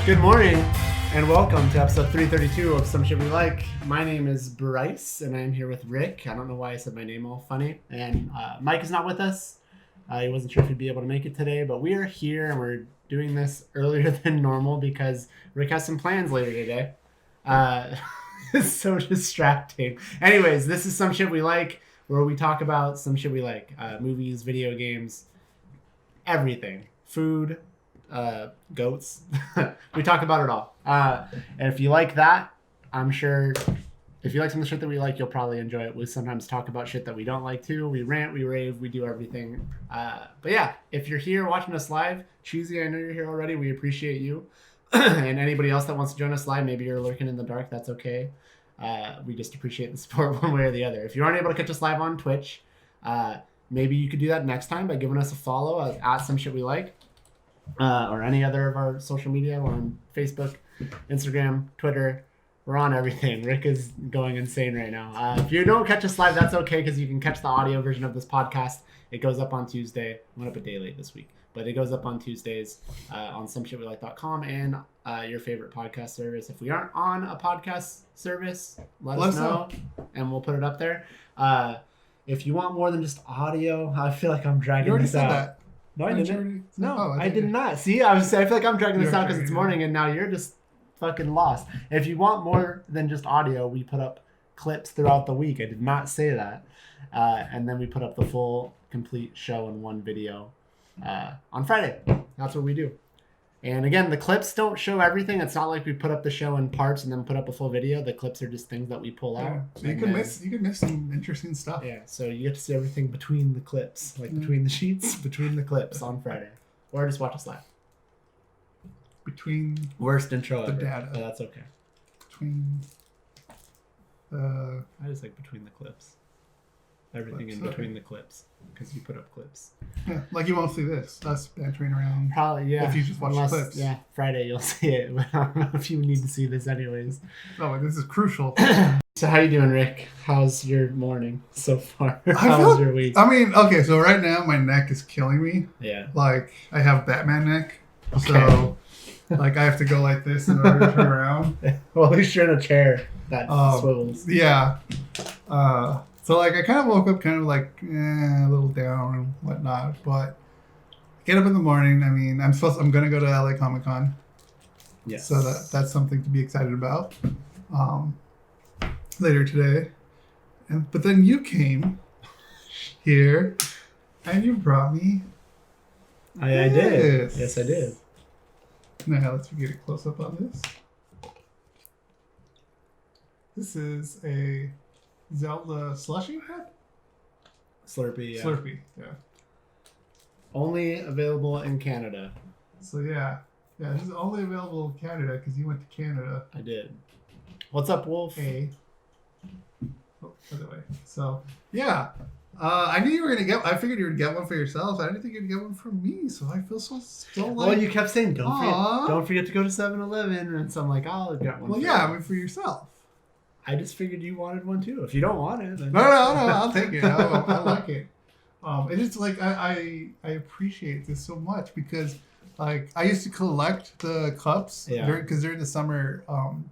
Good morning, and welcome to episode 332 of Some Shit We Like. My name is Bryce, and I'm here with Rick. I don't know why I said my name all funny. And Mike is not with us. He wasn't sure if he'd be able to make it today, but we are here, and we're doing this earlier than normal because Rick has some plans later today. It's so distracting. Anyways, this is Some Shit We Like, where we talk about some shit we like. Movies, video games, everything. Food, goats. We talk about it all. And if you like that, I'm sure if you like some of the shit that we like, you'll probably enjoy it. We sometimes talk about shit that we don't like too. We rant, we rave, we do everything. But yeah, if you're here watching us live, Cheesy, I know you're here already. We appreciate you. And anybody else that wants to join us live, maybe you're lurking in the dark, that's okay. We just appreciate the support one way or the other. If you aren't able to catch us live on Twitch, maybe you could do that next time by giving us a follow at Some Shit We Like. Or any other of our social media. We're on Facebook, Instagram, Twitter. We're on everything. Rick is going insane right now. If you don't catch us live, that's okay, because you can catch the audio version of this podcast. It goes up on Tuesday. I went up a day late this week, but it goes up on Tuesdays on someshitwelike.com and your favorite podcast service. If we aren't on a podcast service, let us know, and we'll put it up there. If you want more than just audio, I feel like I'm dragging this out. That. No, I didn't. No, I did not. See, I feel like I'm dragging this out because it's morning, and now you're just fucking lost. If you want more than just audio, we put up clips throughout the week. I did not say that. And then we put up the full, complete show in one video on Friday. That's what we do. And again, the clips don't show everything. It's not like we put up the show in parts and then put up a full video. The clips are just things that we pull out. So you can miss some interesting stuff. Yeah, so you get to see everything between the clips, like between the sheets, between the clips on Friday. Or just watch us live. Between worst intro the ever. Data. But that's okay. Between I just like between the clips. Everything in between the clips, because you put up clips. Yeah, like you won't see this. Us bantering around. Probably, yeah. If you just watch the clips. Yeah, Friday you'll see it, but I don't know if you need to see this anyways. Oh, this is crucial. So how you doing, Rick? How's your morning so far? How's your week? I mean, okay, so right now my neck is killing me. Yeah. Like, I have Batman neck. Okay. So, like, I have to go like this in order to turn around. Well, at least you're in a chair that swivels. Yeah. So, like, I kind of woke up kind of like a little down and whatnot, but get up in the morning. I mean, I'm going to go to LA Comic-Con. Yes. So that's something to be excited about later today. But then you came here and you brought me I did. Yes, I did. Now, let's get a close-up on this. This is a Zelda slushie cup? Slurpee, yeah. Slurpee, yeah. Only available in Canada. So, yeah. Yeah, this is only available in Canada because you went to Canada. I did. What's up, Wolf? Hey. Oh, by the way. So, yeah. I knew you were going to get... I figured you would get one for yourself. I didn't think you'd get one for me, so I feel so like... Well, you kept saying, don't forget to go to 7-Eleven, and so I'm like, I'll get one. Well, yeah, I mean, for yourself. I just figured you wanted one too. If you don't want it, then no, I'll take it. I like it. It's just like I appreciate this so much because like I used to collect the cups because during the summer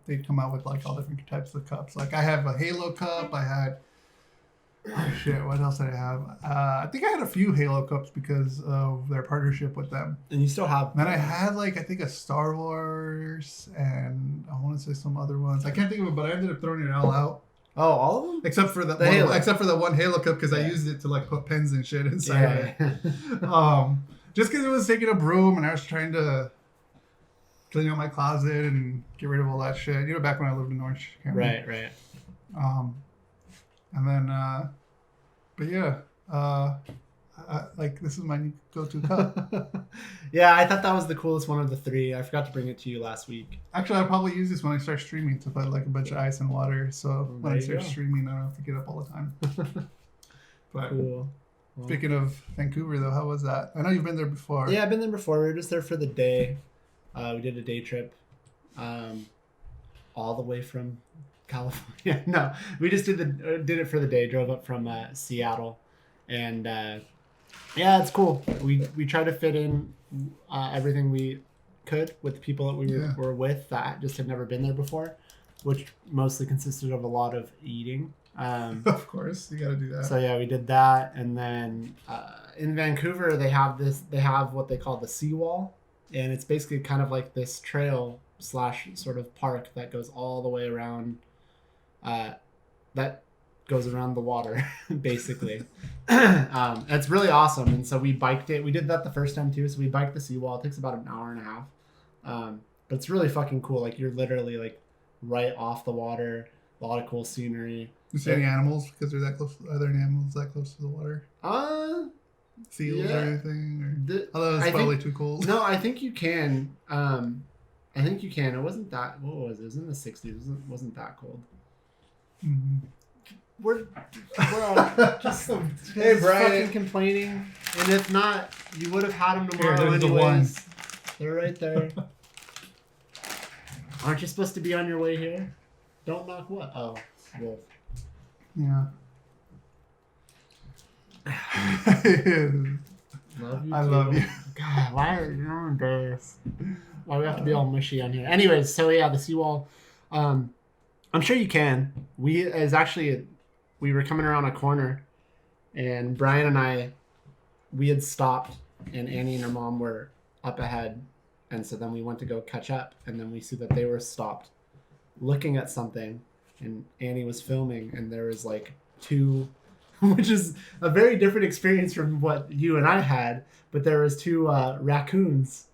they'd come out with like all different types of cups. Like I have a Halo cup. I had what else did I have? I think I had a few Halo cups because of their partnership with them. And you still have. Then I had like I think a Star Wars and I want to say some other ones. I can't think of it, but I ended up throwing it all out. Oh, all of them? Except for the one, except for the one Halo cup because I used it to like put pens and shit inside of it. Just because it was taking up room and I was trying to clean out my closet and get rid of all that shit. You know, back when I lived in Orange County. Right. And then, but yeah, like this is my new go-to cup. Yeah, I thought that was the coolest one of the three. I forgot to bring it to you last week. Actually, I'll probably use this when I start streaming to put like a bunch of ice and water. So when I start streaming, I don't have to get up all the time. But cool. Well, speaking of Vancouver, though, how was that? I know you've been there before. Yeah, I've been there before. We were just there for the day. We did a day trip, all the way from California. No, we just did it for the day. Drove up from Seattle, and yeah, it's cool. We try to fit in everything we could with the people that we were with that just had never been there before, which mostly consisted of a lot of eating. Of course, you got to do that. So yeah, we did that, and then in Vancouver they have what they call the seawall, and it's basically kind of like this trail / sort of park that goes all the way around. That goes around the water, basically. It's really awesome, and so we biked it. We did that the first time too. So we biked the seawall. It takes about an hour and a half, but it's really fucking cool. Like you're literally like right off the water. A lot of cool scenery. You see any animals because they're that close? Are there any animals that close to the water? Seals or anything? Although it's probably too cold. No, I think you can. I think you can. It wasn't that. What was it? It was in the 60s. It wasn't that cold. Mm-hmm. We're just hey, Brian, fucking complaining. And if not, you would have had them tomorrow anyways. They're right there. Aren't you supposed to be on your way here? Don't knock what? Oh, wolf. Yeah. Love you. God, why are you embarrassed? Why do we have to be all mushy on here? Anyways, so yeah, the seawall. I'm sure you can. We were coming around a corner, and Brian and we had stopped, and Annie and her mom were up ahead, and so then we went to go catch up, and then we see that they were stopped, looking at something, and Annie was filming, and there was like two, which is a very different experience from what you and I had, but there was two raccoons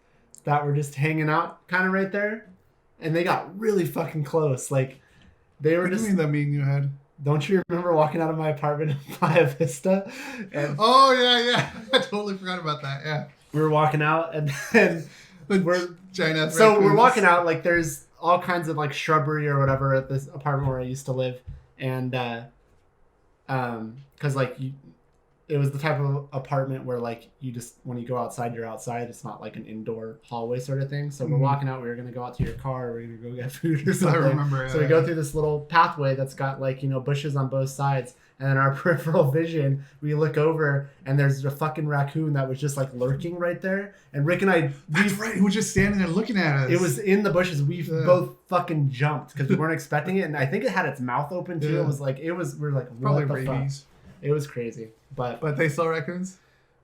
that were just hanging out kind of right there, and they got really fucking close. Like they were what just. Do you mean that meeting you had? Don't you remember walking out of my apartment in Playa Vista? And oh yeah, I totally forgot about that. Yeah, we were walking out, and then we're walking out. Like there's all kinds of like shrubbery or whatever at this apartment where I used to live, and because like it was the type of apartment where like you just when you go outside you're outside. It's not like an indoor hallway sort of thing. So we're walking out. We were gonna go out to your car. We're gonna go get food or something. I remember. So we go through this little pathway that's got like bushes on both sides. And then our peripheral vision, we look over and there's a fucking raccoon that was just like lurking right there. And Rick and I, that's right, he was just standing there looking at us. It was in the bushes. We both fucking jumped because we weren't expecting it. And I think it had its mouth open too. Yeah. We were like, what probably the rabies. Fuck? It was crazy. But they saw raccoons?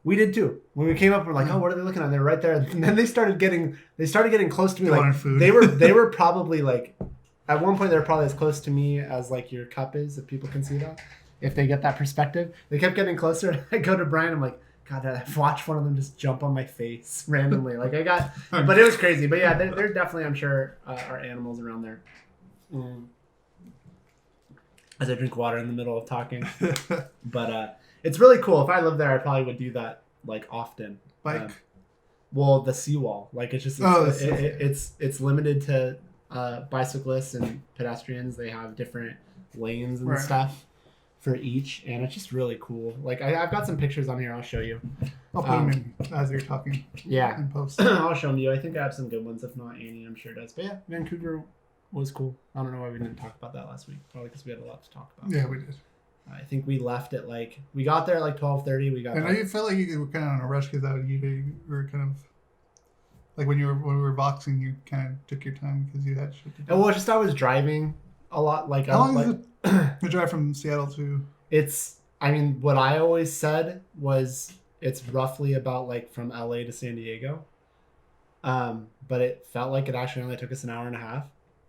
We did too. When we came up, we're like, oh, what are they looking at? They're right there. And then they started getting close to me. Like food. They were probably like, at one point they were probably as close to me as like your cup is, if people can see that. If they get that perspective. They kept getting closer. And I go to Brian. I'm like, God, I've watched one of them just jump on my face randomly. Like but it was crazy. But yeah, they're definitely, I'm sure, are animals around there. As I drink water in the middle of talking. But it's really cool. If I lived there, I probably would do that like often. Bike? Well, the seawall. Like it's just, it's limited to bicyclists and pedestrians. They have different lanes and stuff for each, and it's just really cool. Like I've got some pictures on here. I'll show you. I'll put them in as you're talking. Yeah. In post. I'll show them you. I think I have some good ones. If not, Annie, I'm sure does. But yeah, Vancouver was cool. I don't know why we didn't talk about that last week. Probably because we had a lot to talk about. Yeah, we did. I think we left at we got there at 12:30. We got. And I felt like you were kind of on a rush because you were kind of like when we were boxing, you kind of took your time because you had shit to do. Well, just I was driving a lot. Like how long is the drive from Seattle to? What I always said was it's roughly about from LA to San Diego. But it felt like it actually only took us an hour and a half.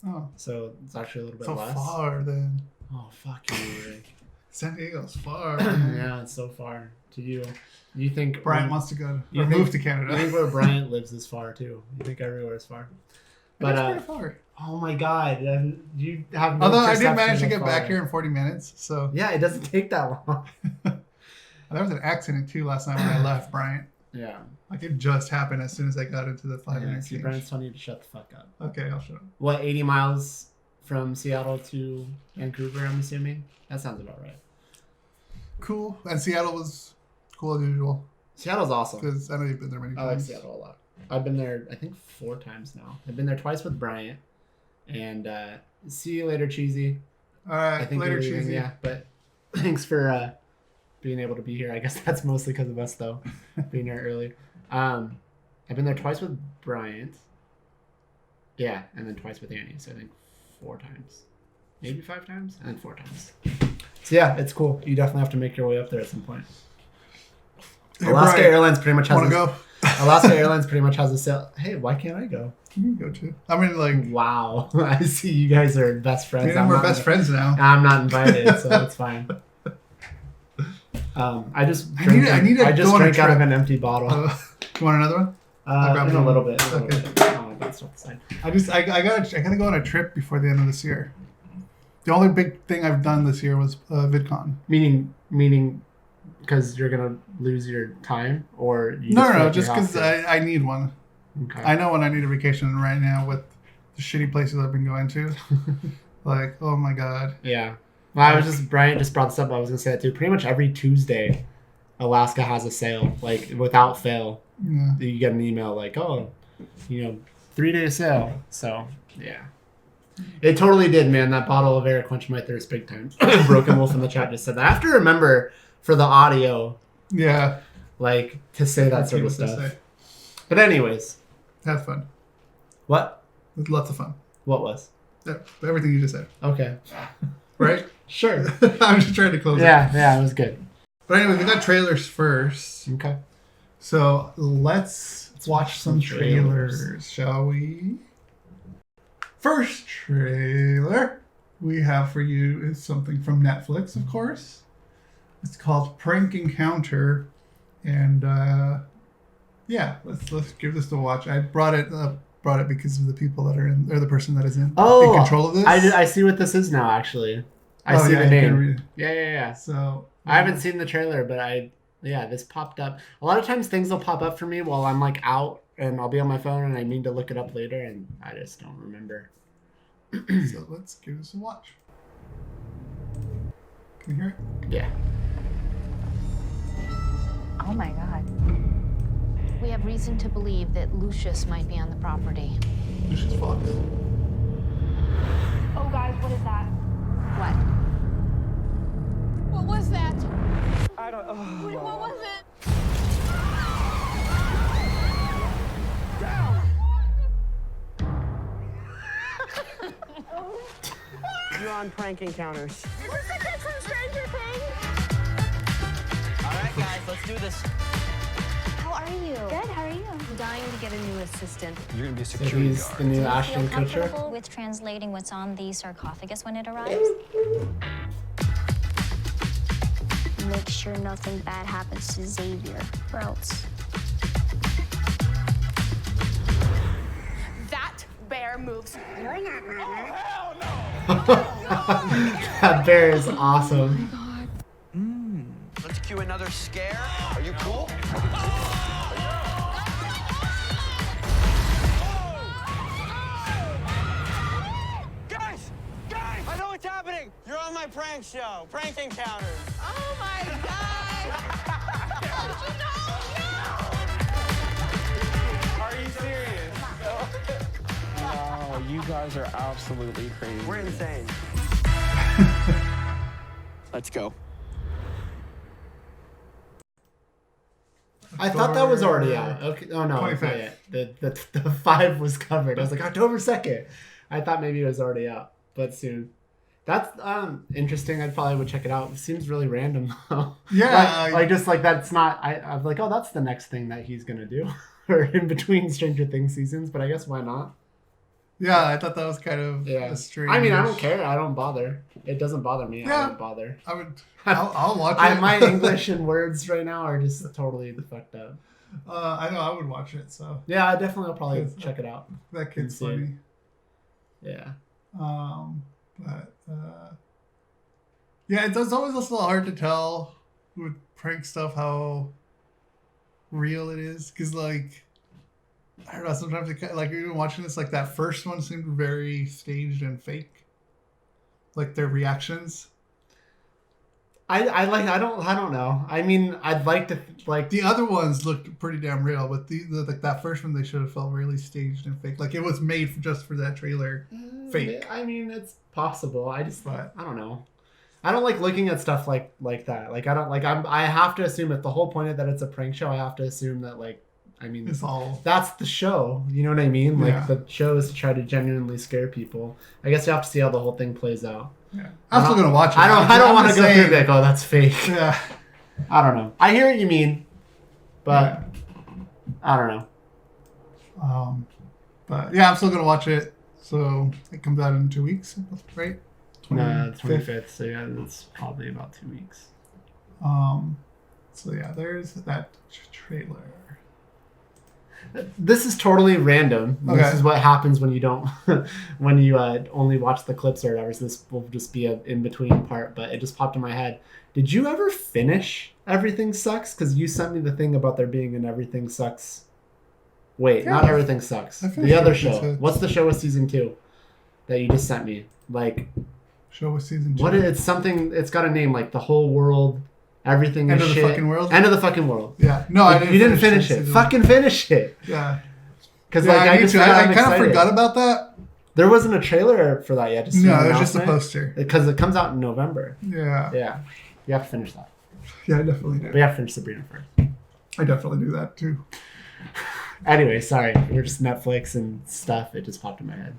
Oh. So it's actually a little bit less. So far then. Oh, fuck you, Rick. San Diego's far. Yeah, it's so far to you. You think Bryant wants to go move to Canada? You think where Bryant lives is far too. You think everywhere is far. But it's pretty far. Oh my God! You have. No Although I did manage to get back here in 40 minutes, so yeah, it doesn't take that long. There was an accident too last night when I left Bryant. Yeah. Like it just happened as soon as I got into the 5-minute exchange. Bryant's telling you to shut the fuck up. Okay, I'll shut up. What, 80 miles from Seattle to Vancouver? I'm assuming that sounds about right. Cool. And Seattle was cool as usual. Seattle's awesome. Because I know you've been there many times. I like Seattle a lot. I've been there, I think, 4 times now. I've been there twice with Bryant. And see you later, Cheesy. All right, I think later, Cheesy. Yeah, but thanks for being able to be here. I guess that's mostly because of us, though, being here early. I've been there twice with Bryant. Yeah, and then twice with Annie. So I think 4 times, maybe 5 times, and then 4 times. So yeah, it's cool. You definitely have to make your way up there at some point. Hey, Alaska Brian, Airlines pretty much has. Want to go? Alaska Airlines pretty much has a sale. Hey, why can't I go? You can go too. I mean, like, wow. I see you guys are best friends. we're best friends now. I'm not invited, so it's fine. I just drank out of an empty bottle. You want another one? In a little bit. Okay. Oh, that's not the side. I gotta go on a trip before the end of this year. The only big thing I've done this year was VidCon. Meaning, because you're gonna lose your time, or you no, just because I need one. Okay. I know when I need a vacation right now with the shitty places I've been going to. Like, oh my god. Yeah. Well, Brian just brought this up. I was gonna say that too. Pretty much every Tuesday, Alaska has a sale, like without fail. Yeah. You get an email like, 3-day sale. So yeah, it totally did, man. That bottle of air quenched my thirst big time. Broken Wolf in the chat just said that. I have to remember for the audio, yeah, like to say that sort of stuff. But anyways, have fun. What? With lots of fun. What was? Yeah, everything you just said. Okay. Right? Sure. I'm just trying to close it. Yeah, it was good. But anyway, we got trailers first. Okay. So let's watch some trailers, shall we? First trailer we have for you is something from Netflix, of course. It's called Prank Encounter, and let's give this a watch. I brought it because of the people that are in, or the person that is in control of this. I see what this is now. Actually, I see the name. Yeah. So I haven't seen the trailer, but this popped up. A lot of times things will pop up for me while I'm like out, and I'll be on my phone, and I mean to look it up later, and I just don't remember. So let's give this a watch. Can you hear it? Yeah. Oh my god. We have reason to believe that Lucius might be on the property. Lucius Fox. Oh guys, what is that? What? What was that? I don't. Oh, Wait, what was it? You're on Prank Encounters. Is this the kid from Stranger Things? All right, guys, let's do this. How are you? Good, how are you? I'm dying to get a new assistant. You're gonna be a So security he's guard. the new Do you Ashton feel Kutcher. comfortable with translating what's on the sarcophagus when it arrives? Make sure nothing bad happens to Xavier, or else. That bear moves. You're not mama. That bear is awesome. Let's cue another scare. Are you cool? Guys! I know what's happening! You're on my prank show, Prank Encounters. Oh my god! Are you serious? Wow, you guys are absolutely crazy. We're insane. Let's go. I thought that was already out. Okay. Oh no, it's not 25th. yet. The 5 was covered. I was like October 2nd. I thought maybe it was already out, but soon. That's interesting. I probably would check it out. It seems really random though. Yeah, like just like that's not. I'm like, oh, that's the next thing that he's gonna do, or in between Stranger Things seasons. But I guess why not? Yeah, I thought that was kind of strange. I mean, I don't care. I don't bother. It doesn't bother me. Yeah. I don't bother. I'll watch it. My English and words right now are just totally fucked up. I know I would watch it. So Yeah, I definitely will probably check it out. that kid's Insane. funny. Yeah. But yeah, it's always also hard to tell with prank stuff how real it is, because like I don't know, sometimes it, like even watching this, like that first one seemed very staged and fake, like their reactions. I don't know. I mean, I'd like to like The other ones looked pretty damn real, but the like that first one, they should have felt really staged and fake, like it was made just for that trailer. Fake. I mean, it's possible. I But don't know. I don't like looking at stuff like that. Like I don't like I have to assume if the whole point of that it's a prank show, I have to assume that like I mean, It's all. that's the show. You know what I mean? Like, Yeah. the show is to try to genuinely scare people. I guess you have to see how the whole thing plays out. Yeah. I'm still gonna watch it. I don't want to just go saying- through like, oh, that's fake. Yeah. I don't know. I hear what you mean, but I don't know. But yeah, I'm still gonna watch it. So it comes out in 2 weeks, right? No, 25th. So yeah, that's probably about 2 weeks. So yeah, there's that trailer. This is totally random. Okay. This is what happens when you don't, when you only watch the clips or whatever. So this will just be an in-between part, but it just popped in my head. Did you ever finish Everything Sucks? Because you sent me the thing about there being an Everything Sucks. Wait, Yeah, not Everything Sucks. I finished The other Everything show. Sucks. What's the show with season 2 that you just sent me? Like, Show with season 2. what? It's something. It's got a name like the whole world. Everything End is of the shit. fucking world? End of the fucking world. Yeah. No, I didn't. You didn't finish it. season Fucking finish it. Yeah. Because Yeah, like I need just to. found I I'm kind of excited. forgot about that. There wasn't a trailer for that yet. Just No, an it was just a announcement. poster. Because it comes out in November. Yeah. Yeah, you have to finish that. Yeah, I definitely But do. you have to finish Sabrina first. I definitely do that too. Anyway, sorry. We're just Netflix and stuff. It just popped in my head.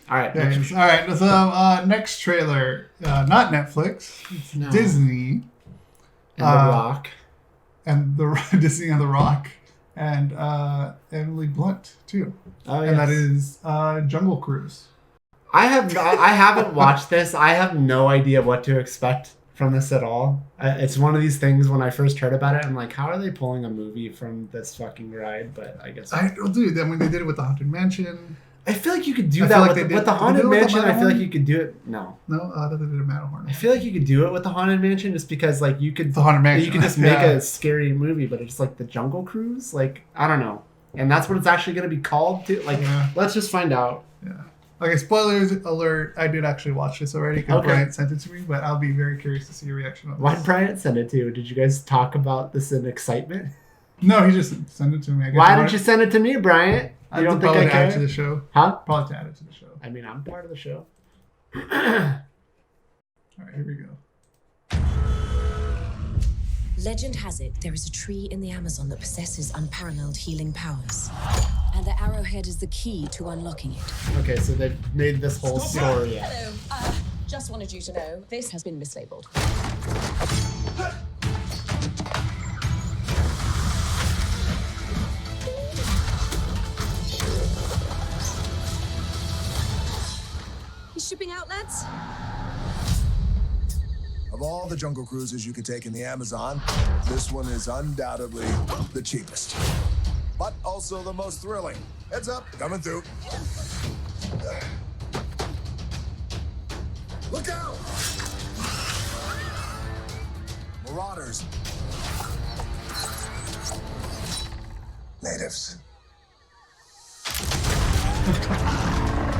All right. Yeah, next- all right. So next trailer, not Netflix, it's No. Disney And The Rock. and the Disney and The Rock and Emily Blunt too, Oh, and that yes. is Jungle Cruise. I haven't watched this. I have no idea what to expect from this at all. It's one of these things when I first heard about it, I'm like, how are they pulling a movie from this fucking ride? But I guess I don't do that when they did it with the Haunted Mansion. I feel like you could do I that feel like with, they the, did- with the did they Haunted do it with the Mansion. I feel like Matterhorn? you could do it. No, No, I thought they did a Matterhorn. I feel like you could do it with the Haunted Mansion just because like you could The Haunted Mansion. you could just make Yeah. a scary movie, but it's like the Jungle Cruise. Like I don't know, and that's what it's actually going to be called to. Like Yeah. let's just find out. Yeah. Okay, spoilers alert. I did actually watch this already because Okay. Brian sent it to me, but I'll be very curious to see your reaction on this. Why did Bryant send it to you? Did you guys talk about this in excitement? No, he just sent it to me. I guess Why he didn't wanted- you send it to me, Bryant? I You don't think probably I add it to care? the show. Huh? Probably to add it to the show. I mean, I'm part of the show. All right, here we go. Legend has it there is a tree in the Amazon that possesses unparalleled healing powers. And the arrowhead is the key to unlocking it. Okay, so they made this whole story up. Hello. Just wanted you to know this has been mislabeled. He's shipping out, lads? Of all the jungle cruises you could take in the Amazon, this one is undoubtedly the cheapest. But also the most thrilling. Heads up, coming through. Look out! Marauders. Natives.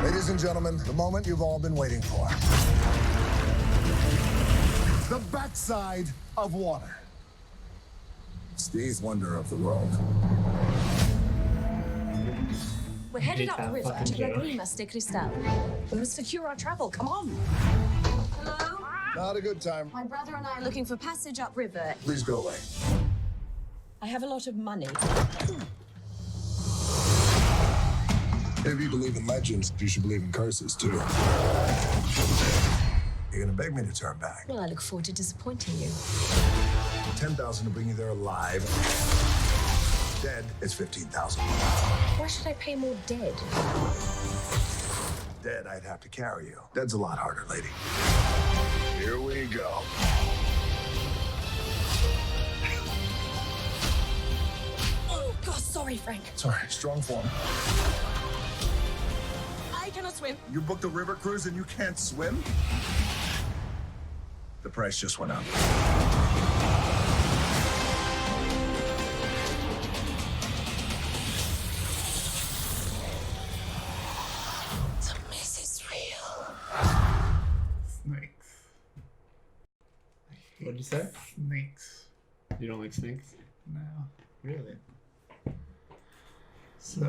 Ladies and gentlemen, the moment you've all been waiting for. The backside of water. It's the eighth wonder of the world. We're headed hate up the that river fucking to joke. Lagrimas de Cristal. We must secure our travel. Come on. Hello? Not a good time. My brother and I are looking for passage upriver. Please go away. I have a lot of money. If you believe in legends, you should believe in curses too. You're gonna beg me to turn back. Well, I look forward to disappointing you. 10,000 to bring you there alive. Dead is 15,000. Why should I pay more dead? Dead, I'd have to carry you. Dead's a lot harder, lady. Here we go. Oh, God, sorry, Frank. Sorry, strong form. I cannot swim. You booked a river cruise and you can't swim? The price just went up. The mess is real. Snakes. What'd you say? Snakes. You don't like snakes? No. Really? So.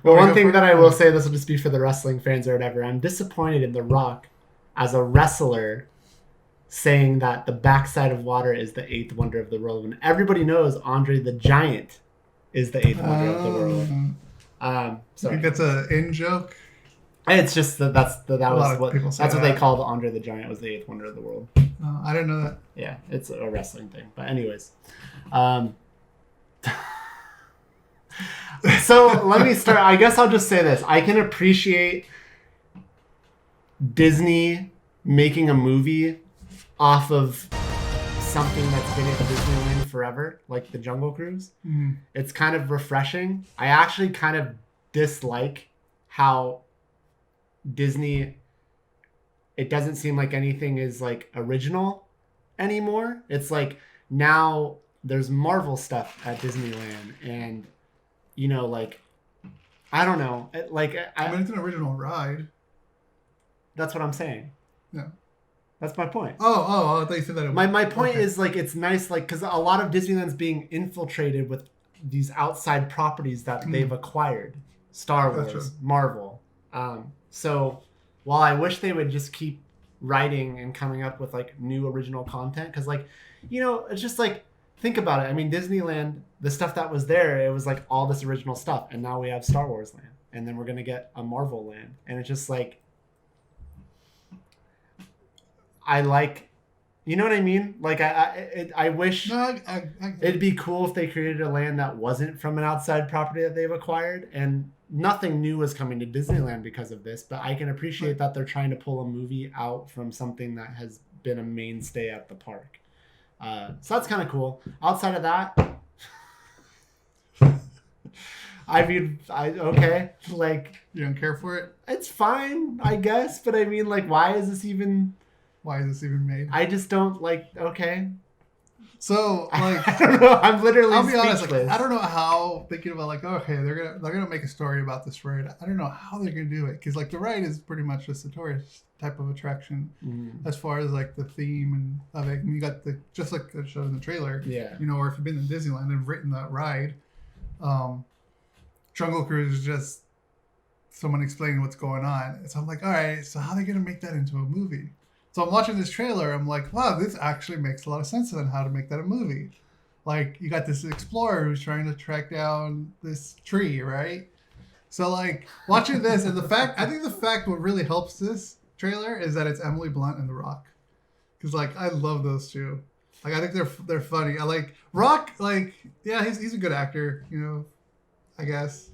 Well, one go thing for that it? I will say, this will just be for the wrestling fans or whatever. I'm disappointed in The Rock as a wrestler saying that the backside of water is the eighth wonder of the world when everybody knows Andre the Giant is the eighth wonder of the world. So I think that's an in joke. It's just that's what they called Andre the Giant was the eighth wonder of the world. I didn't know that. Yeah, it's a wrestling thing. But anyways, so let me start. I guess I'll just say this: I can appreciate Disney making a movie off of something that's been at Disneyland forever, like the Jungle Cruise. Mm-hmm. It's kind of refreshing. I actually kind of dislike how Disney, it doesn't seem like anything is like original anymore. It's like now there's Marvel stuff at Disneyland, and you know, like, I don't know, I mean, it's an original ride. That's what I'm saying. Yeah. That's my point. Oh, I thought you said that. My point is, like, it's nice, like, because a lot of Disneyland's being infiltrated with these outside properties that they've acquired. Star Wars, Marvel. So while I wish they would just keep writing and coming up with, like, new original content, because, like, you know, it's just, like, think about it. I mean, Disneyland, the stuff that was there, it was, like, all this original stuff. And now we have Star Wars Land. And then we're going to get a Marvel Land. And it's just, like, I like, you know what I mean? Like, I wish it'd be cool if they created a land that wasn't from an outside property that they've acquired, and nothing new is coming to Disneyland because of this, but I can appreciate that they're trying to pull a movie out from something that has been a mainstay at the park. So that's kind of cool. Outside of that, I mean, okay, like, you don't care for it? It's fine, I guess, but I mean, like, why is this even made? I just don't, like, okay. So, like, I don't know. I'm literally I'll be honest, like, I don't know how, thinking about, like, okay, they're gonna make a story about this ride. I don't know how they're gonna do it, because, like, the ride is pretty much just a tourist type of attraction, as far as, like, the theme and of it. And you got just like the show in the trailer, yeah. You know, or if you've been to Disneyland and written that ride, Jungle Cruise is just someone explaining what's going on. So I'm like, all right, so how are they gonna make that into a movie? So I'm watching this trailer. I'm like, wow, this actually makes a lot of sense on how to make that a movie. Like, you got this explorer who's trying to track down this tree, right? So, like, watching this, and I think the fact what really helps this trailer is that it's Emily Blunt and The Rock. Because, like, I love those two. Like, I think they're funny. I like Rock, like, yeah, he's a good actor, you know, I guess.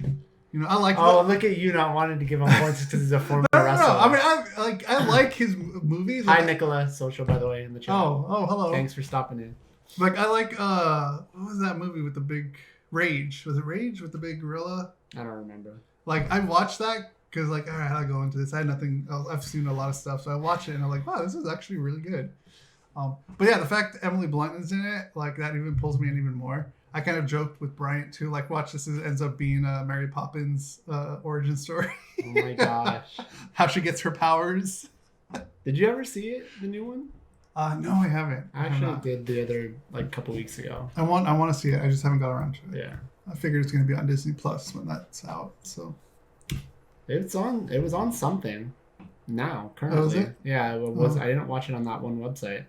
You know, I like. Oh, look at you not wanting to give him points because he's a former wrestler. No, I mean, I like his movies. Hi, Nicola. Social, by the way, in the chat. Oh, hello. Thanks for stopping in. Like, I like, what was that movie with the big Rage? Was it Rage with the big gorilla? I don't remember. Like, I watched that because, like, all right, I'll go into this. I had nothing else. I've seen a lot of stuff, so I watched it and I'm like, wow, this is actually really good. But yeah, the fact that Emily Blunt is in it, like, that even pulls me in even more. I kind of joked with Bryant too, like, watch this ends up being a Mary Poppins origin story. Oh my gosh. How she gets her powers. Did you ever see it, the new one? No, I haven't. I actually did the other, like, couple weeks ago. I want to see it. I just haven't got around to it. Yeah. I figured it's going to be on Disney Plus when that's out. So it was on something now currently. Oh, was it? Yeah, it was. I didn't watch it on that one website.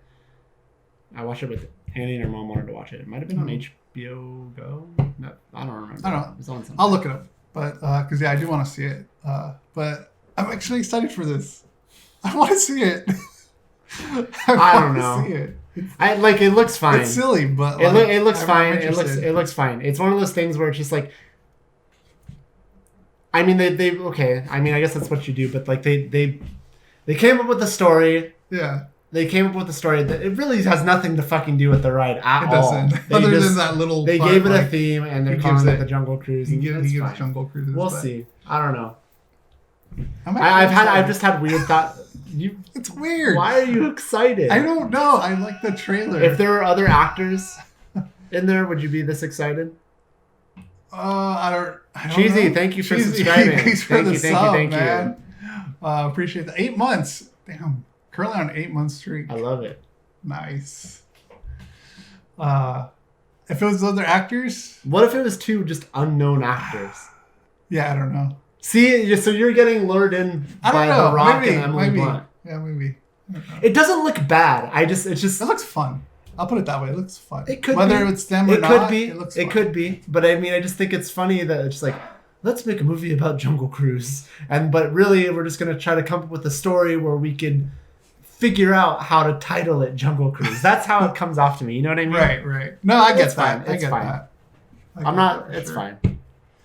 I watched it with Annie and her mom wanted to watch it. It might have been on HBO Go. No, I don't remember. I don't know. It was on something. I'll look it up. But because yeah, I do want to see it. But I'm actually excited for this. I want to see it. I don't know. See it. It looks fine. It's silly, but it looks fine. It looks fine. It's one of those things where it's just like, I mean, they okay. I mean, I guess that's what you do, but like they came up with a story. Yeah. They came up with a story that it really has nothing to fucking do with the ride at all. It doesn't. Other than that little. They gave it a theme, and they're calling it the Jungle Cruise. He gives Jungle Cruise. We'll see. I don't know. I've just had weird thoughts. It's weird. Why are you excited? I don't know. I like the trailer. If there were other actors in there, would you be this excited? I don't Cheesy, know. thank you for subscribing. Thank you. Appreciate that. 8 months. Damn. Currently on 8 month streak. I love it. Nice. If it was other actors. What if it was two just unknown actors? Yeah, I don't know. See, so you're getting lured in by The Rock and Emily Blunt. Yeah, maybe. It doesn't look bad. It looks fun. I'll put it that way. It looks fun. It could whether be. it's them or it not. Could be. It looks fun. It could be. But I mean, I just think it's funny that it's just like, let's make a movie about Jungle Cruise, but really we're just gonna try to come up with a story where we can figure out how to title it Jungle Cruise. That's how it comes off to me. You know what I mean? Right. No, I get it's that. Fine. It's fine. That. I'm not. It's fine.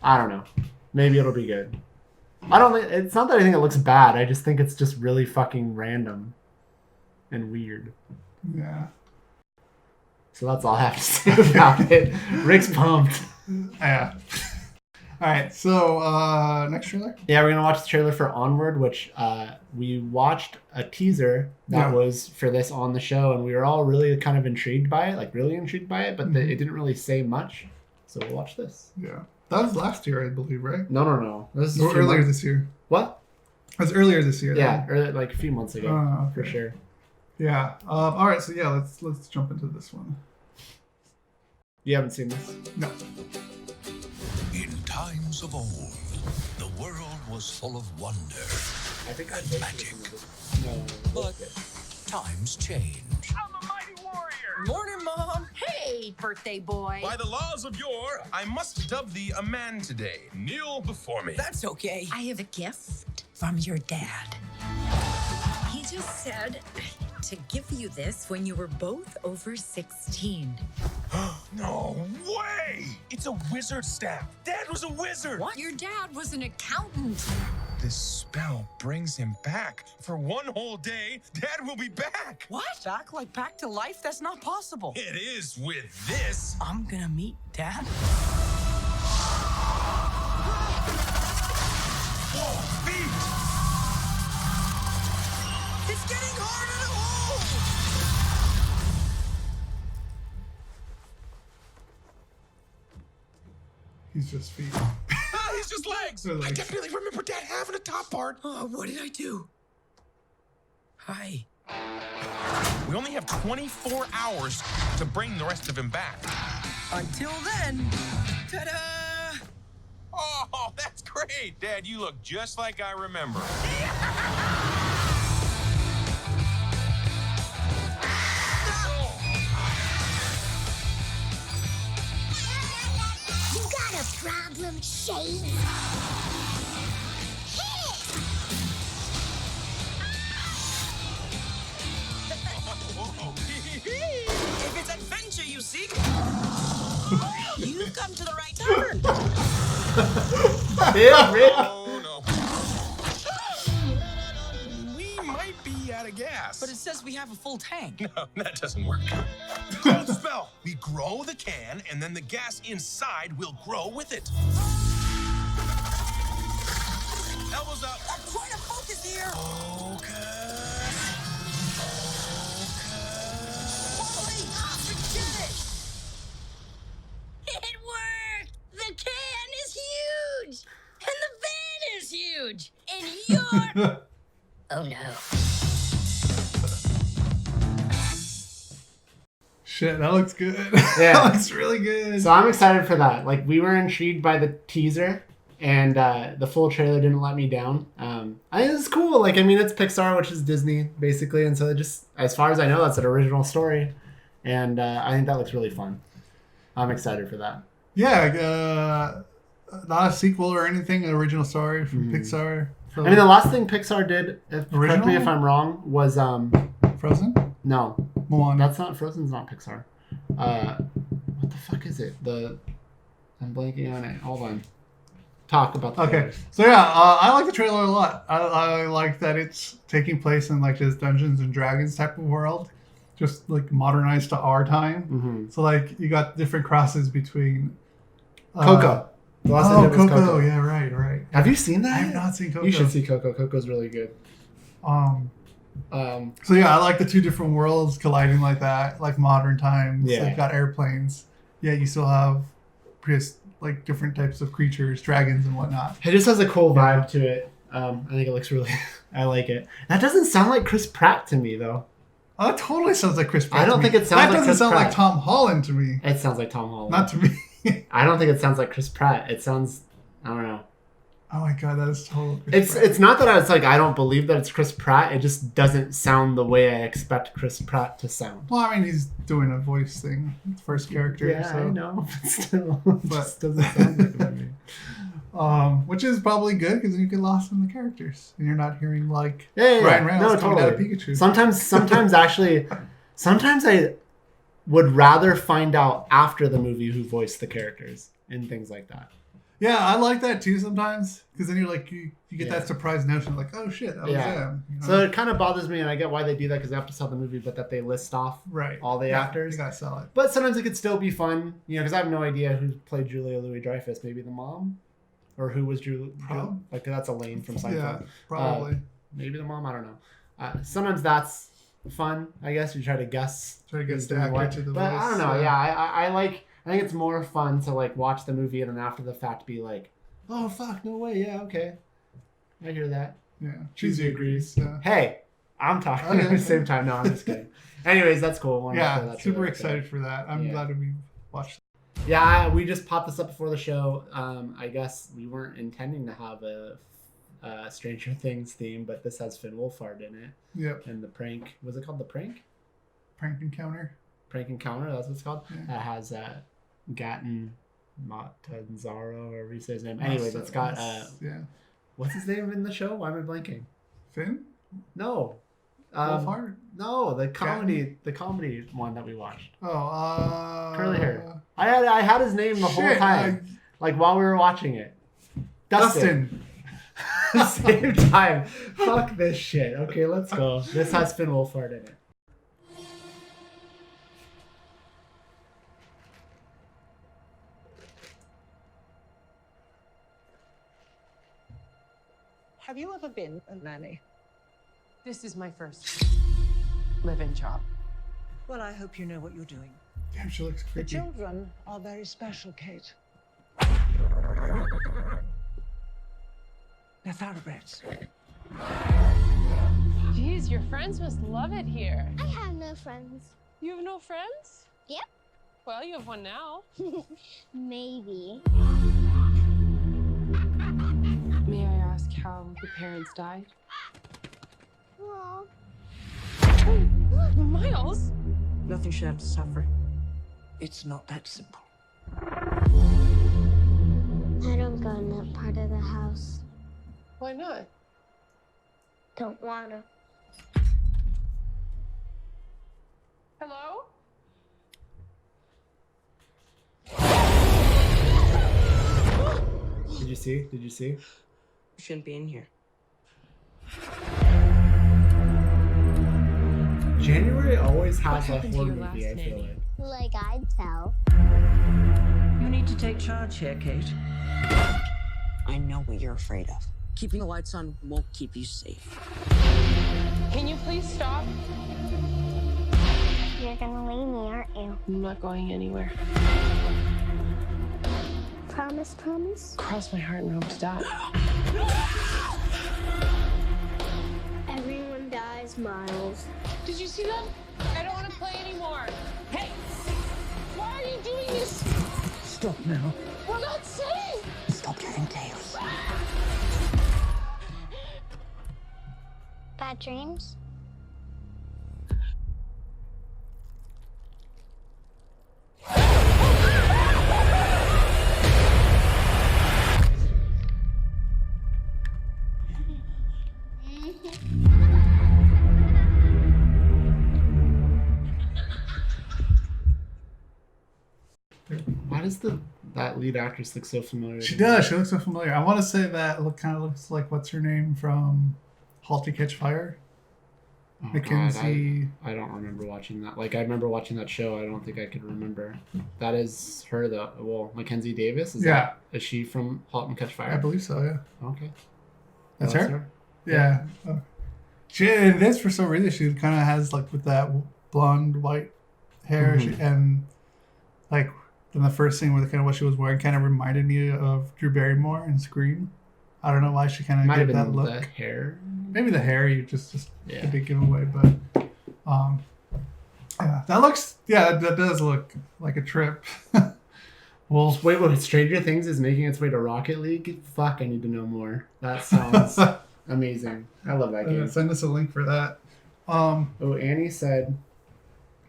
I don't know. Maybe it'll be good. I don't think it's not that I think it looks bad. I just think it's just really fucking random and weird. Yeah. So that's all I have to say about it. Rick's pumped. Yeah. All right. So next trailer. Yeah, we're gonna watch the trailer for Onward, which we watched a teaser that was for this on the show, and we were all really kind of intrigued by it, but it didn't really say much. So we'll watch this. Yeah. That was last year, I believe, right? No. This is earlier this year. What? It was earlier this year. Yeah, like a few months ago, okay. for sure. Yeah. All right. So yeah, let's jump into this one. You haven't seen this? No. In times of old, the world was full of wonder. I think and magic. No. But times change. I'm a mighty warrior. Morning, Mom. Hey, birthday boy. By the laws of yore, I must dub thee a man today. Kneel before me. That's okay. I have a gift from your dad. He just said to give you this when you were both over 16. No way! It's a wizard staff. Dad was a wizard. What? Your dad was an accountant. This spell brings him back. For one whole day, Dad will be back. What? Back like back to life? That's not possible. It is with this. I'm gonna meet Dad. Whoa, feet! It's getting harder to hold! He's just feet. He's just legs. I definitely remember Dad having a top part. Oh, what did I do? Hi. We only have 24 hours to bring the rest of him back. Until then, ta-da! Oh, that's great. Dad, you look just like I remember. You got a problem, Shade? If it's adventure you seek, you've come to the right tavern. Oh, no. We might be out of gas. But it says we have a full tank. No, that doesn't work. Cold spell. We grow the can, and then the gas inside will grow with it. Elbows up. I'm trying to focus here. It worked! The can is huge! And the van is huge! And you're... Oh no. Shit, that looks good. Yeah. That looks really good. So I'm excited for that. Like, we were intrigued by the teaser, and the full trailer didn't let me down. I think it's cool. Like, I mean, it's Pixar, which is Disney, basically, and so it just, as far as I know, that's an original story, and I think that looks really fun. I'm excited for that. Yeah, not a sequel or anything, an original story from Pixar. I mean, the last thing Pixar did, correct me if I'm wrong, was... Frozen? No. Moana. That's not... Frozen's not Pixar. What the fuck is it? I'm blanking on it. Hold on. Talk about the trailers. So yeah, I like the trailer a lot. I like that it's taking place in like this Dungeons and Dragons type of world. Just like modernized to our time. So like you got different crosses between... Coco. The last I did was Coco. Yeah, right. Have you seen that? I have not seen Coco. You should see Coco. Coco's really good. So yeah, I like the two different worlds colliding like that, like modern times. Yeah. Like got airplanes. Yeah, you still have like different types of creatures, dragons and whatnot. It just has a cool vibe to it. I think it looks really... I like it. That doesn't sound like Chris Pratt to me, though. Oh, that totally sounds like Chris Pratt. I don't think it sounds like Chris Pratt. That doesn't sound like Tom Holland to me. It sounds like Tom Holland. Not to me. I don't think it sounds like Chris Pratt. It sounds... I don't know. Oh my god, that is total. It's not that it's like I don't believe that it's Chris Pratt. It just doesn't sound the way I expect Chris Pratt to sound. Well, I mean, he's doing a voice thing, first character. Yeah, so. I know, but still, it just doesn't sound like it to me. Which is probably good because you get lost in the characters and you're not hearing like Ryan Reynolds coming out of Pikachu. Sometimes actually, sometimes I would rather find out after the movie who voiced the characters and things like that. Yeah, I like that too sometimes because then you're like you get that surprise notion like, oh shit, that was him. You know? So it kind of bothers me, and I get why they do that because they have to sell the movie, but that they list off all the actors. You gotta sell it. But sometimes it could still be fun, you know, because I have no idea who played Julia Louis-Dreyfus. Maybe the mom, or who was Julia? Like that's Elaine from Seinfeld. Yeah, probably. Maybe the mom. I don't know. Sometimes that's fun. I guess you try to guess. The actor to the but voice. I don't know. Yeah, I like. I think it's more fun to like watch the movie and then after the fact be like, oh fuck, no way, yeah, okay, I hear that. Yeah, Cheesy agrees. Yeah. Hey, I'm talking at the same time. No, I'm just kidding. Anyways, that's cool. Yeah, super excited for that. I'm glad we watched. Yeah, we just popped this up before the show. I guess we weren't intending to have a Stranger Things theme, but this has Finn Wolfhard in it. Yep. And the prank, was it called The Prank? Prank Encounter. Prank Encounter, that's what it's called. It has Gatton Matanzaro, however you say his name. Anyways, it's got what's his name in the show? Why am I blanking? Finn? No. Wolfhard? No, the comedy one that we watched. Oh, curly hair. I had his name the whole time, like while we were watching it. Dustin. Same time. Fuck this shit. Okay, let's go. This has Finn Wolfhard in it. Have you ever been a nanny? This is my first live-in job. Well, I hope you know what you're doing. Damn, she looks creepy. The children are very special, Kate. They're thoroughbreds. Geez, your friends must love it here. I have no friends. You have no friends? Yep. Well, you have one now. Maybe. May I ask how your parents died? Well. Miles? Nothing should have to suffer. It's not that simple. I don't go in that part of the house. Why not? Don't wanna. Hello? Did you see? You shouldn't be in here. January always has a horror movie, I feel like. Like I'd tell. You need to take charge here, Kate. I know what you're afraid of. Keeping the lights on won't keep you safe. Can you please stop? You're gonna leave me, aren't you? I'm not going anywhere. Promise, promise? Cross my heart and hope to die. Everyone dies, Miles. Did you see them? I don't want to play anymore. Hey! Why are you doing this? Stop now. We're not safe! Stop giving tales. Bad dreams? Why does that lead actress look so familiar? She does. She looks so familiar. I want to say that kind of looks like what's her name from *Halt to Catch Fire*. Oh, Mackenzie. God, I don't remember watching that. Like I remember watching that show. I don't think I could remember. That is her though. Well, Mackenzie Davis. Is she from *Halt and Catch Fire*? I believe so. Yeah. Okay. That's her. Yeah. She it is for some reason. She kind of has like with that blonde white hair and like. Then the first scene with kind of what she was wearing kind of reminded me of Drew Barrymore in Scream. I don't know why she kind of gave that look. The hair. Maybe the hair you just a big giveaway, but yeah, that does look like a trip. Well, wait, Stranger Things is making its way to Rocket League? Fuck, I need to know more. That sounds amazing. I love that game. Send us a link for that. Oh, Annie said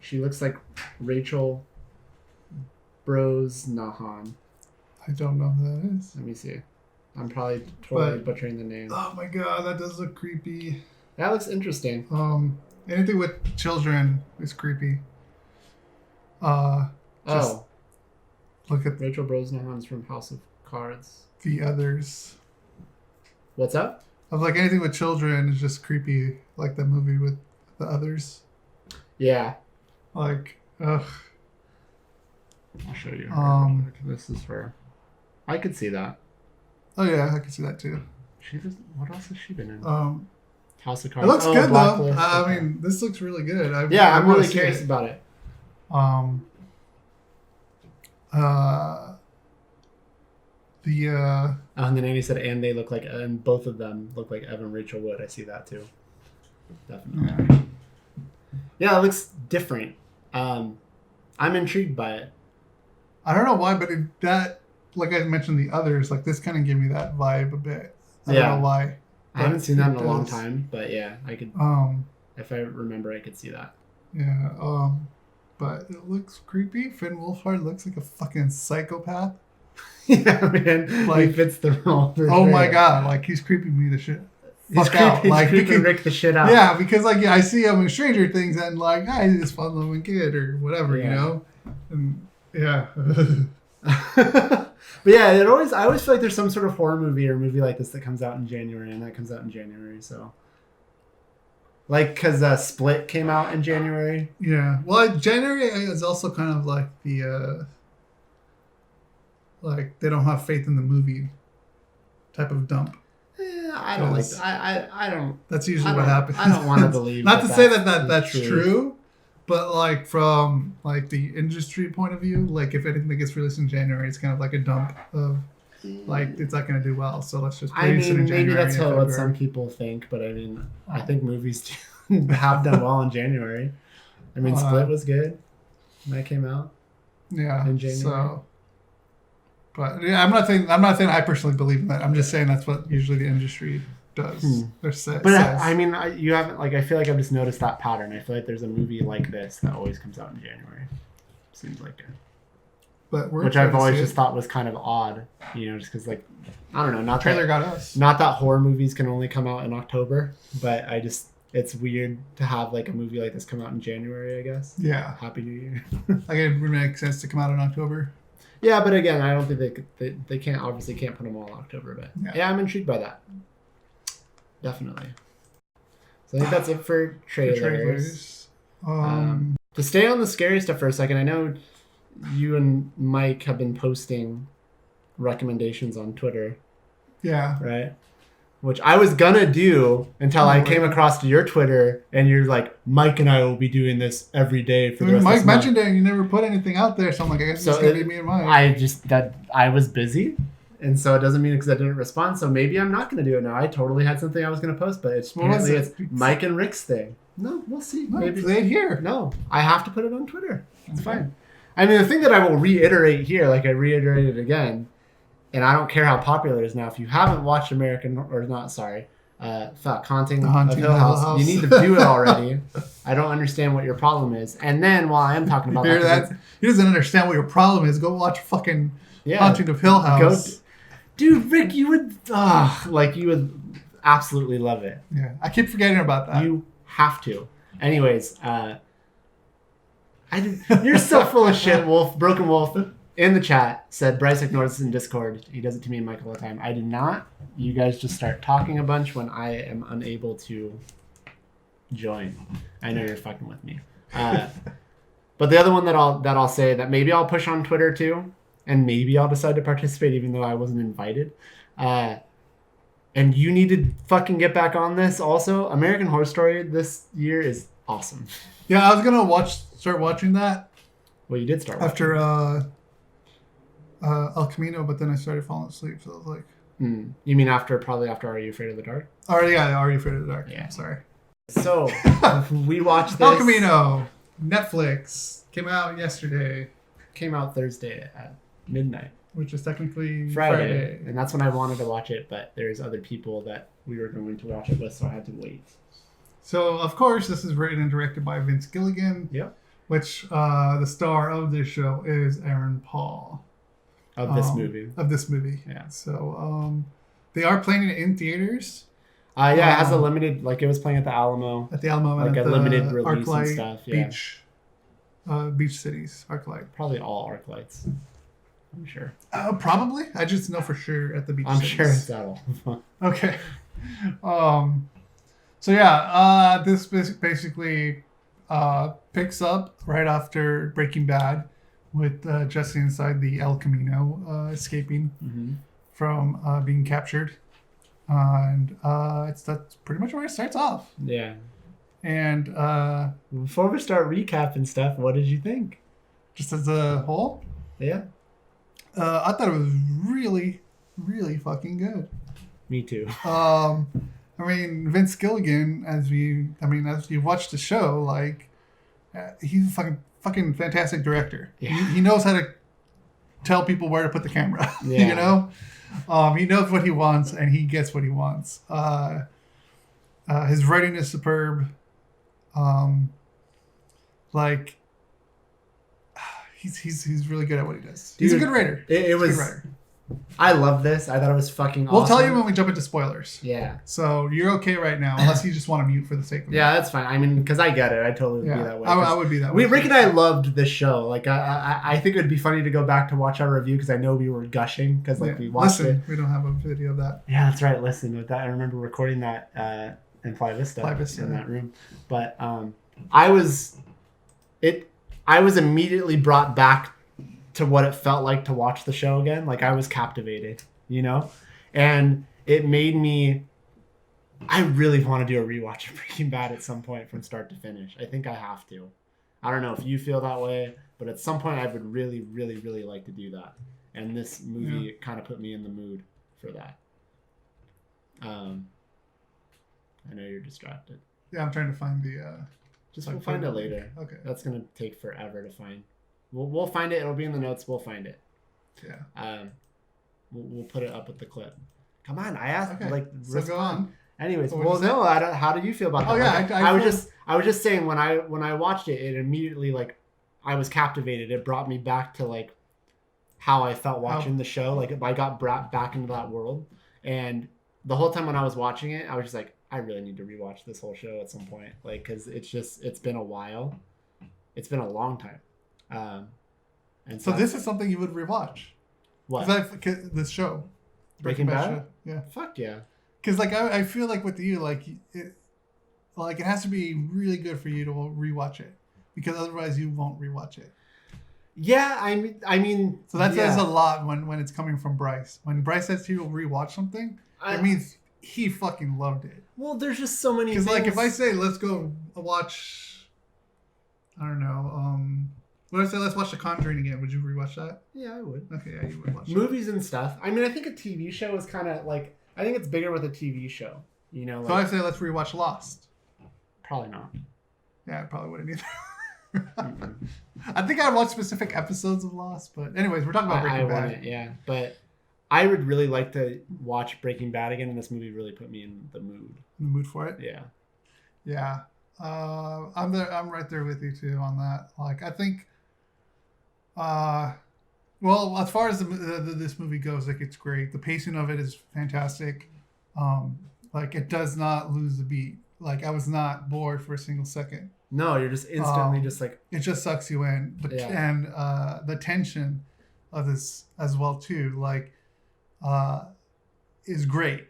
she looks like Rachel Brosnahan. I don't know who that is. Let me see. I'm probably totally butchering the name. Oh my god, that does look creepy. That looks interesting. Anything with children is creepy. Look at Rachel Brosnahan's from House of Cards. The Others. What's up? Of like anything with children is just creepy, like the movie with The Others. Yeah. Like, ugh. I'll show you. This is her. I could see that. Oh yeah, I could see that too. She doesn't. What else has she been in? House of Cards. It looks good Blacklist. though. I mean, this looks really good. I'm really curious about it. And then Andy said, and they look like, and both of them look like Evan Rachel Wood. I see that too. Definitely. Yeah, it looks different. I'm intrigued by it. I don't know why, but that, like I mentioned, The Others, like this kind of gave me that vibe a bit. I don't know why. I haven't seen that in a long time, but yeah, I could. If I remember, I could see that. Yeah. But it looks creepy. Finn Wolfhard looks like a fucking psychopath. Yeah, man. Like, he fits the role. Oh my god! Like he's creeping me the shit. He's creeping Rick the shit out. Yeah, because like I see him in Stranger Things and like he's this fun-loving kid or whatever, you know. And yeah. But yeah, I always feel like there's some sort of horror movie or movie like this that comes out in January, and that comes out in January. So, like, because Split came out in January. Yeah, well, January is also kind of like the like they don't have faith in the movie type of dump. I don't like. I don't. That's usually what happens. I don't want to believe. Not to say that's true, but like from like the industry point of view, like if anything that gets released in January, it's kind of like a dump of like it's not going to do well. So let's just. I mean, maybe that's what some people think, but I mean, I think movies have done well in January. I mean, Split was good when that came out. Yeah. In January. So. But yeah, I'm not saying I personally believe in that. I'm just saying that's what usually the industry does. But I mean, you haven't like. I feel like I've just noticed that pattern. I feel like there's a movie like this that always comes out in January. Seems like it. But which I've always just thought was kind of odd, you know, just because like I don't know. Not trailer that, got us. Not that horror movies can only come out in October, but it's weird to have like a movie like this come out in January. I guess. Yeah. Happy New Year. Like it would make sense to come out in October. Yeah, but again, I don't think they can't obviously can't put them all in October, but yeah, I'm intrigued by that. Definitely. So I think that's it for trailers. To stay on the scary stuff for a second, I know you and Mike have been posting recommendations on Twitter. Yeah. Right? Which I was gonna do until I came across to your Twitter, and you're like, Mike and I will be doing this every day for the rest of Mike this month. mentioned it, and you never put anything out there, so I'm like, I guess it's gonna be me and Mike. I was busy, and so it doesn't mean because I didn't respond. So maybe I'm not gonna do it now. I totally had something I was gonna post, but it's Mike and Rick's thing. No, we'll see. No, maybe play it here. No, I have to put it on Twitter. It's fine. I mean, the thing that I will reiterate here, like I reiterated again. And I don't care how popular it is now. If you haven't watched Haunting of Hill House, you need to do it already. I don't understand what your problem is. And then while I am talking about that, he doesn't understand what your problem is. Go watch fucking Haunting of Hill House. Dude, Rick, you would absolutely love it. Yeah, I keep forgetting about that. You have to. Anyways, you're so full of shit, Wolf. Broken Wolf. In the chat said Bryce ignores us in Discord. He does it to me and Mike all the time. I do not. You guys just start talking a bunch when I am unable to join. I know you're fucking with me. But the other one that I'll say that maybe I'll push on Twitter too, and maybe I'll decide to participate even though I wasn't invited. And you need to fucking get back on this also. American Horror Story this year is awesome. Yeah, I was gonna start watching that. Well, you did start watching after El Camino, but then I started falling asleep, so I was like... You mean probably after Are You Afraid of the Dark? Are You Afraid of the Dark? Yeah. Sorry. So, we watched this... El Camino, Netflix, came out yesterday. Came out Thursday at midnight. Which is technically Friday. And that's when I wanted to watch it, but there's other people that we were going to watch it with, so I had to wait. So, of course, this is written and directed by Vince Gilligan. Yep. Which the star of this show is Aaron Paul. Of this movie. Of this movie. Yeah. So, they are playing it in theaters. Yeah, it has a limited, like it was playing at the Alamo. At the Alamo, like and a limited release ArcLight and stuff. Yeah. Beach Cities, ArcLight. Probably all ArcLights. I'm sure. Probably. I just know for sure at the Beach I'm Cities. sure it's at all. Okay. So yeah, this basically picks up right after Breaking Bad with Jesse inside the El Camino, escaping from being captured. And that's pretty much where it starts off. Yeah. And before we start recapping stuff, what did you think? Just as a whole? Yeah. I thought it was really, really fucking good. Me too. I mean, Vince Gilligan, as you watch the show, like, he's a fucking fantastic director. Yeah. He knows how to tell people where to put the camera. Yeah. You know? He knows what he wants, and he gets what he wants. His writing is superb. Like, he's really good at what he does. He's a good writer. It was. He's a good writer. I love this. I thought it was fucking awesome. We'll tell you when we jump into spoilers. Yeah. So you're okay right now, unless you just want to mute for the sake of it. Yeah, that's fine. I mean, because I get it. I totally would be that way. I would be that way. Rick and I loved this show. Like, I think it would be funny to go back to watch our review because I know we were gushing because we watched it. We don't have a video of that. Yeah, that's right. Listen with that. I remember recording that in Fly Vista in that room. But I was immediately brought back to what it felt like to watch the show again. Like, I was captivated, you know? And it made me... I really want to do a rewatch of Breaking Bad at some point from start to finish. I think I have to. I don't know if you feel that way, but at some point I would really, really, really like to do that. And this movie kind of put me in the mood for that. I know you're distracted. Yeah, I'm trying to find the... we'll find it later. Okay. That's going to take forever to find. We'll find it. It'll be in the notes. We'll find it. Yeah. We'll put it up with the clip. Come on, I asked. Okay. Like, so go on. Anyways, no. How did you feel about that? Oh yeah, like, I was just saying when I watched it, it immediately, like, I was captivated. It brought me back to, like, how I felt watching the show. Like, I got brought back into that world, and the whole time when I was watching it, I was just like, I really need to rewatch this whole show at some point, like, because it's been a while. It's been a long time. And so this is something you would rewatch. What? This show, Breaking Bad? Show. Yeah. Fuck yeah. Because like I feel like with you, like it has to be really good for you to rewatch it, because otherwise you won't rewatch it. Yeah, I mean. So that says a lot when it's coming from Bryce. When Bryce says he will rewatch something, it means he fucking loved it. Well, there's just so many. Because like if I say let's go watch, I don't know. What if I say let's watch The Conjuring again? Would you rewatch that? Yeah, I would. Okay, yeah, you would watch movies and stuff. I mean, I think a TV show is kind of like, I think it's bigger with a TV show. You know. Like, so I say let's rewatch Lost. Probably not. Yeah, I probably wouldn't either. I think I'd watch specific episodes of Lost, but anyways, we're talking about Breaking Bad. Wouldn't, yeah, but I would really like to watch Breaking Bad again, and this movie really put me in the mood. In the mood for it? Yeah. Yeah. I'm there. I'm right there with you too on that. Like, I think. Well, as far as this movie goes, like, it's great. The pacing of it is fantastic. Like, it does not lose the beat. Like, I was not bored for a single second. No, you're just instantly just like... It just sucks you in. But, and the tension of this as well, too, like, is great.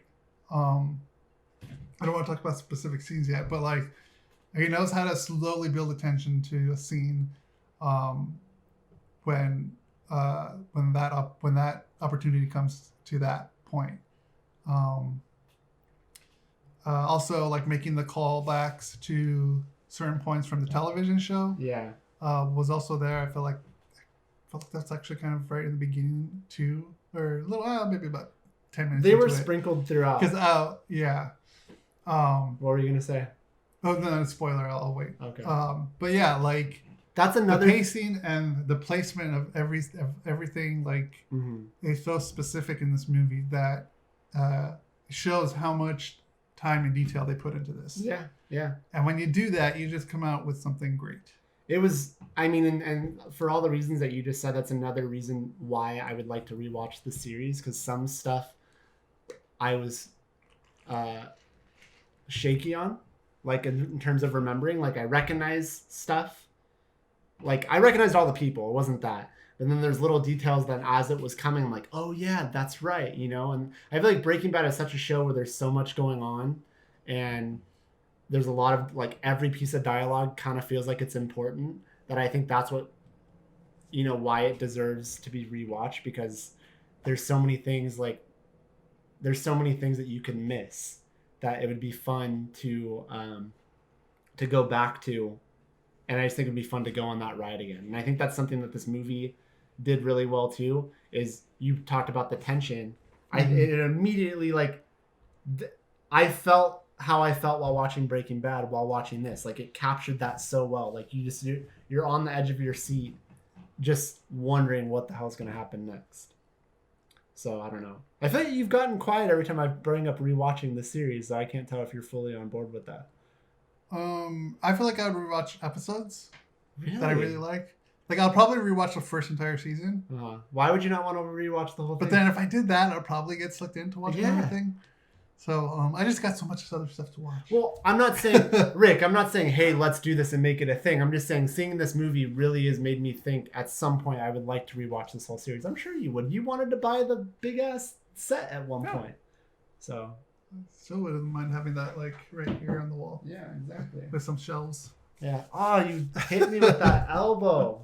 I don't want to talk about specific scenes yet, but, like, he knows how to slowly build attention to a scene when that opportunity comes to that point. Also, like, making the callbacks to certain points from the television show. Yeah. Was also there. I felt like that's actually kind of right in the beginning too, or a little, maybe about 10 minutes. They were sprinkled throughout. Because yeah. What were you gonna say? Oh no, spoiler. I'll wait. Okay. But yeah, like, That's another the pacing and the placement of everything. Like it's so specific in this movie that shows how much time and detail they put into this. Yeah. And when you do that, you just come out with something great. It was, I mean, and for all the reasons that you just said, that's another reason why I would like to rewatch the series, because some stuff I was shaky on, like in terms of remembering. Like I recognize stuff. Like I recognized all the people. It wasn't that. And then there's little details that as it was coming, I'm like, oh yeah, that's right, you know? And I feel like Breaking Bad is such a show where there's so much going on, and there's a lot of, like, every piece of dialogue kind of feels like it's important, that I think that's what, you know, why it deserves to be rewatched, because there's so many things, like, there's so many things that you can miss that it would be fun to go back to. And I just think it'd be fun to go on that ride again. And I think that's something that this movie did really well too, is you talked about the tension. It immediately, like, I felt how I felt while watching Breaking Bad while watching this. Like, it captured that so well. Like, you're on the edge of your seat just wondering what the hell's going to happen next. So I don't know. I feel like you've gotten quiet every time I bring up rewatching the series, so I can't tell if you're fully on board with that. I feel like I would rewatch episodes that I really like. Like, I'll probably rewatch the first entire season. Why would you not want to rewatch the whole thing? But then if I did that, I'd probably get sucked into watching everything. So I just got so much other stuff to watch. Well, I'm not saying, Rick, I'm not saying, hey, let's do this and make it a thing. I'm just saying seeing this movie really has made me think at some point I would like to rewatch this whole series. I'm sure you would. You wanted to buy the big-ass set at one point. So wouldn't mind having that, like, right here on the wall. Yeah, exactly. With some shelves. Yeah. Oh, you hit me with that elbow.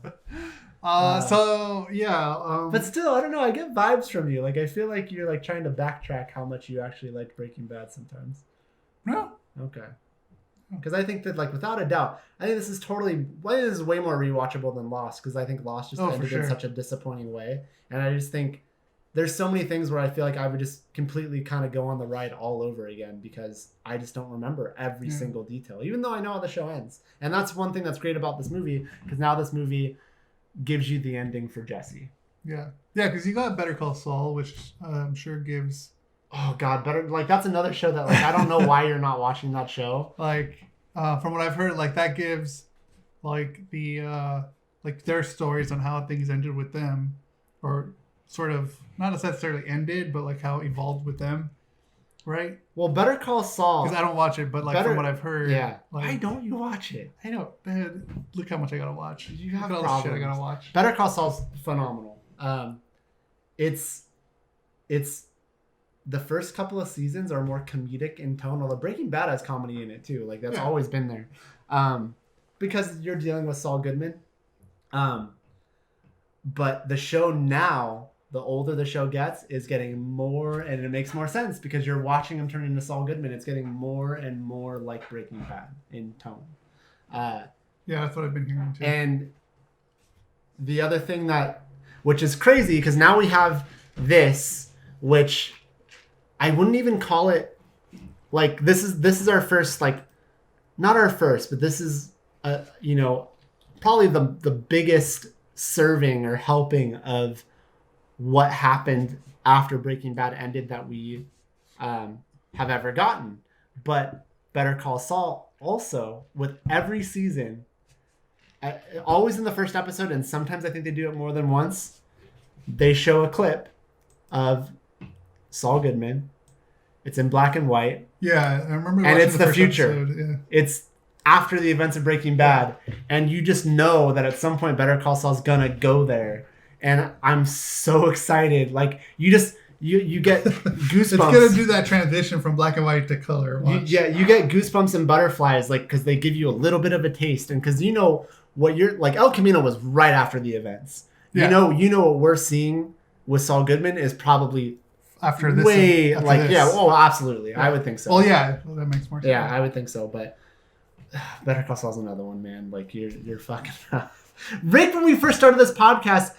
But still, I don't know. I get vibes from you. Like, I feel like you're, like, trying to backtrack how much you actually liked Breaking Bad sometimes. No. Okay. Because I think that, like, without a doubt, I think this is way more rewatchable than Lost, because I think Lost just ended in such a disappointing way. And I just think there's so many things where I feel like I would just completely kind of go on the ride all over again, because I just don't remember every single detail, even though I know how the show ends. And that's one thing that's great about this movie, because now this movie gives you the ending for Jesse. Yeah, because you got Better Call Saul, which I'm sure gives... Oh, God, that's another show that, like, I don't know why you're not watching that show. Like, from what I've heard, like, that gives, like, the, like, their stories on how things ended with them, or sort of, not necessarily ended, but, like, how it evolved with them, right? Well, Better Call Saul... Because I don't watch it, but, like, from what I've heard... Yeah. Like, why don't you watch it? I know. Man, look how much I gotta watch. You have all problems. The shit I gotta watch. Better Call Saul's phenomenal. It's the first couple of seasons are more comedic in tone, although Breaking Bad has comedy in it too. Like, that's always been there. Because you're dealing with Saul Goodman. But the show now, the older the show gets, is getting more, and it makes more sense because you're watching him turn into Saul Goodman. It's getting more and more like Breaking Bad in tone. Yeah, that's what I've been hearing too. And the other thing which is crazy, because now we have this, which I wouldn't even call it, like, this is our first, like, not our first, but this is, probably the biggest serving or helping of what happened after Breaking Bad ended that we have ever gotten. But Better Call Saul also, with every season, always in the first episode, and sometimes I think they do it more than once, they show a clip of Saul Goodman. It's in black and white. Yeah, I remember. And it's the future. Episode, yeah. It's after the events of Breaking Bad, and you just know that at some point Better Call Saul's gonna go there. And I'm so excited. Like, you get goosebumps. It's gonna do that transition from black and white to color. You get goosebumps and butterflies, like, because they give you a little bit of a taste, and because you know what you're like. El Camino was right after the events. Yeah. You know what we're seeing with Saul Goodman is probably after this. Oh, absolutely. Yeah. I would think so. Well, yeah, that makes more sense. Yeah, I would think so. But Better Call Saul's another one, man. Like, you're fucking. Rick, when we first started this podcast,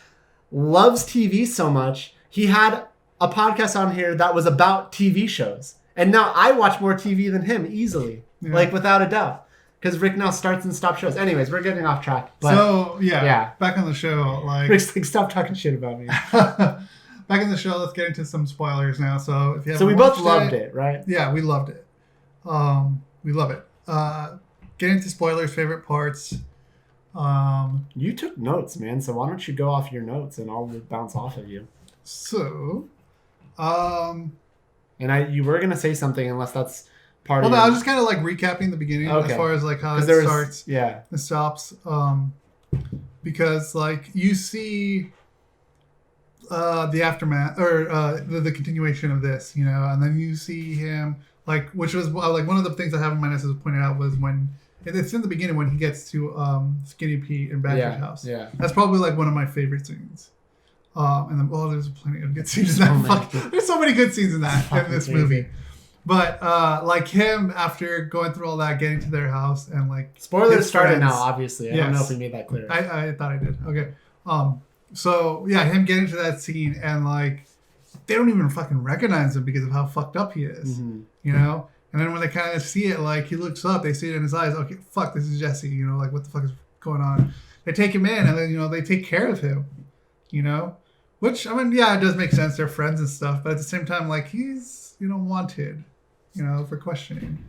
loves TV so much. He had a podcast on here that was about TV shows, and now I watch more TV than him easily, like, without a doubt. because Rick now starts and stops shows. Anyways, we're getting off track. But, so back on the show. Like Rick's like, stop talking shit about me. Back in the show, let's get into some spoilers now. So if you haven't we both loved it, right? Yeah, we loved it. We love it. Get into spoilers, favorite parts. You took notes, man. So why don't you go off your notes and I'll bounce off of you. So, and you were gonna say something unless that's part. Well, no, I was just kind of like recapping the beginning as far as like how it starts, and stops. Because like you see the aftermath or the continuation of this, you know, and then you see him like, which was like one of the things I have in my notes as pointed out was when it's in the beginning when he gets to Skinny Pete and Badger's house. Yeah, that's probably like one of my favorite scenes. And then there's plenty of good scenes in that. There's so many good scenes in this movie. But like him after going through all that, getting to their house and like spoilers started now. Obviously, I don't know if we made that clear. I thought I did. Okay. So yeah, him getting to that scene and like they don't even fucking recognize him because of how fucked up he is. You know. And then when they kind of see it, like he looks up, they see it in his eyes. Okay, fuck, this is Jesse. You know, like what the fuck is going on? They take him in, and then they take care of him. You know, which I mean, yeah, it does make sense. They're friends and stuff, but at the same time, like he's wanted, for questioning.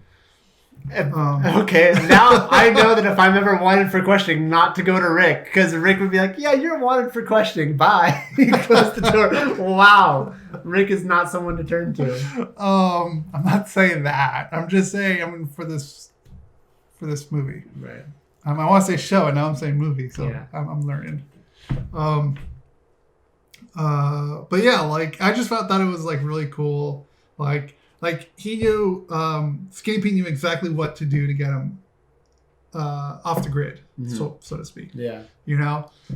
Okay, now I know that if I'm ever wanted for questioning, not to go to Rick, because Rick would be like, "Yeah, you're wanted for questioning. Bye." He closed the door. Wow, Rick is not someone to turn to. I'm not saying that. I'm just saying, for this movie, right? I want to say show, and now I'm saying movie, so yeah. I'm learning. But yeah, like I just thought it was like really cool, like he knew, Skinny Pete knew exactly what to do to get him off the grid, so to speak. Yeah.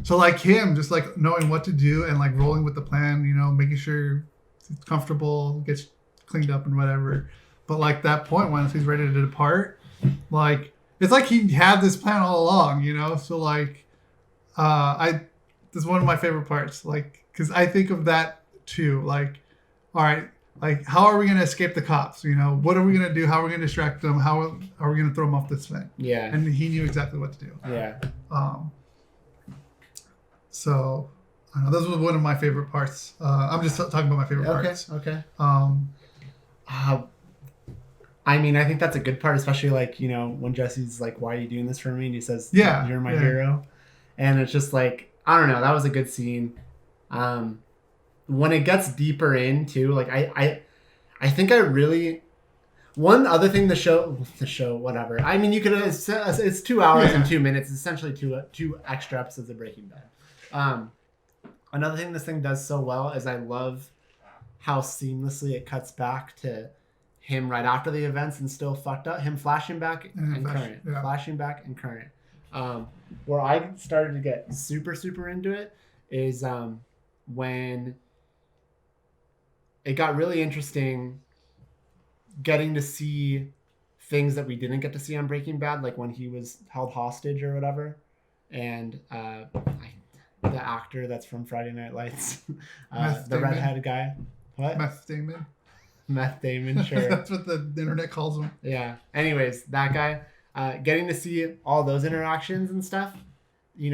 So like him just like knowing what to do and like rolling with the plan, making sure he's comfortable, gets cleaned up and whatever. But like that point once he's ready to depart, like it's like he had this plan all along, So like, this is one of my favorite parts, like because I think of that too. Like, all right. Like, how are we going to escape the cops? What are we going to do? How are we going to distract them? How are we going to throw them off this thing? Yeah. And he knew exactly what to do. Yeah. So, I don't know. Those were one of my favorite parts. I'm just talking about my favorite parts. Okay. I mean, I think that's a good part, especially like, when Jesse's like, "Why are you doing this for me?" And he says, "Yeah, you're my hero." And it's just like, I don't know. That was a good scene. When it gets deeper into like I think I really one other thing the show whatever, I mean you could it's 2 hours and 2 minutes, it's essentially two extra episodes of Breaking Bad. Another thing this thing does so well is I love how seamlessly it cuts back to him right after the events and still fucked up, him flashing back and current, flashing back and current. Where I started to get super into it is when it got really interesting getting to see things that we didn't get to see on Breaking Bad, like when he was held hostage or whatever. And the actor that's from Friday Night Lights, the redhead guy. What? Meth Damon. Meth Damon, sure. That's what the internet calls him. Yeah. Anyways, that guy, getting to see all those interactions and stuff,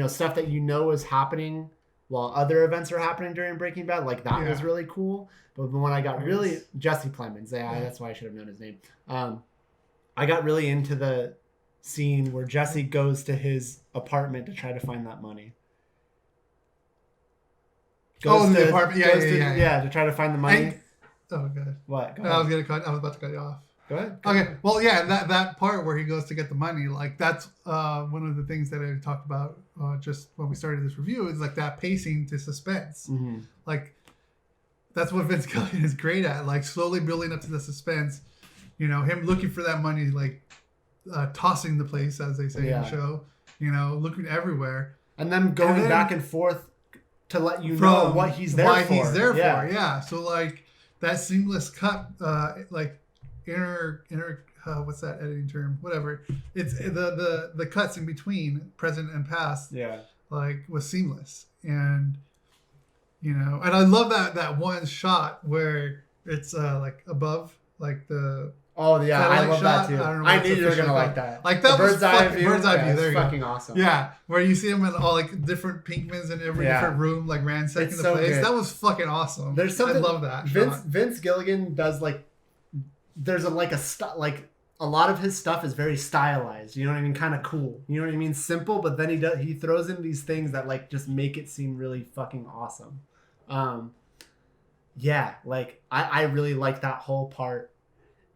stuff that is happening while other events are happening during Breaking Bad, like that was really cool. But when I got really Jesse Plemons, that's why I should have known his name. I got really into the scene where Jesse goes to his apartment to try to find that money. The apartment, to try to find the money. Oh god. What? I was about to cut you off. Go ahead. Okay. Well, yeah, that part where he goes to get the money, like that's one of the things that I talked about just when we started this review, is like that pacing to suspense. Mm-hmm. Like that's what Vince Gilligan is great at, like slowly building up to the suspense. Him looking for that money, like tossing the place, as they say in the show. Looking everywhere, and then going back and forth to let you know what he's there for. Why he's there for? Yeah. So like that seamless cut, like. Inner what's that editing term? Whatever. It's the cuts in between present and past. Yeah. Like was seamless, and and I love that one shot where it's like above like the Oh yeah, I love shot. that too. I knew you were gonna like that. Like that the was bird's eye view. Bird's eye view. There you fucking go. Awesome. Yeah, where you see them in all like different Pinkmans in every different room, like ransacking the place. Good. That was fucking awesome. There's something. I love that. Vince Gilligan does like. There's a lot of his stuff is very stylized. You know what I mean? Kind of cool. You know what I mean? Simple, but then he throws in these things that like just make it seem really fucking awesome. Yeah, like I really like that whole part.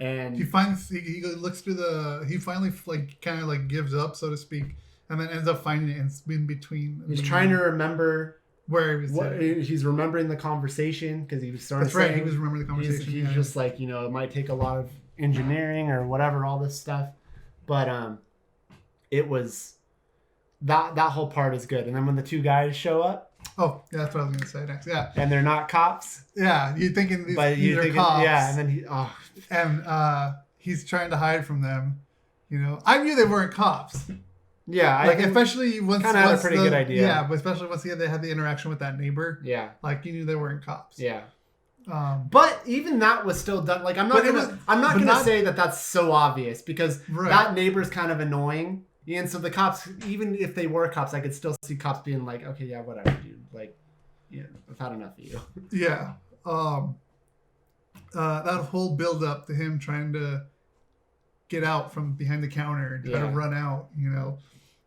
And he looks through he finally like kind of like gives up, so to speak, and then ends up finding it in between. He's trying to remember where he was. He's remembering the conversation because he was starting. That's right. He was remembering the conversation. He's just like, you know, it might take a lot of engineering or whatever, all this stuff, but it was that whole part is good. And then when the two guys show up. Oh, yeah, that's what I was gonna say next. Yeah, and they're not cops. Yeah, you're thinking these are cops. Yeah, and then he's trying to hide from them. You know, I knew they weren't cops. Yeah, like especially once kind of had a pretty good idea. Yeah, but especially once they had the interaction with that neighbor. Yeah, like you knew they weren't cops. Yeah. But even that was still done. Like I'm not gonna say that that's so obvious because that neighbor's kind of annoying. And so the cops, even if they were cops, I could still see cops being like, okay, yeah, whatever, dude. Like, yeah, I've had enough of you. Yeah. That whole build up to him trying to get out from behind the counter and try to run out, you know,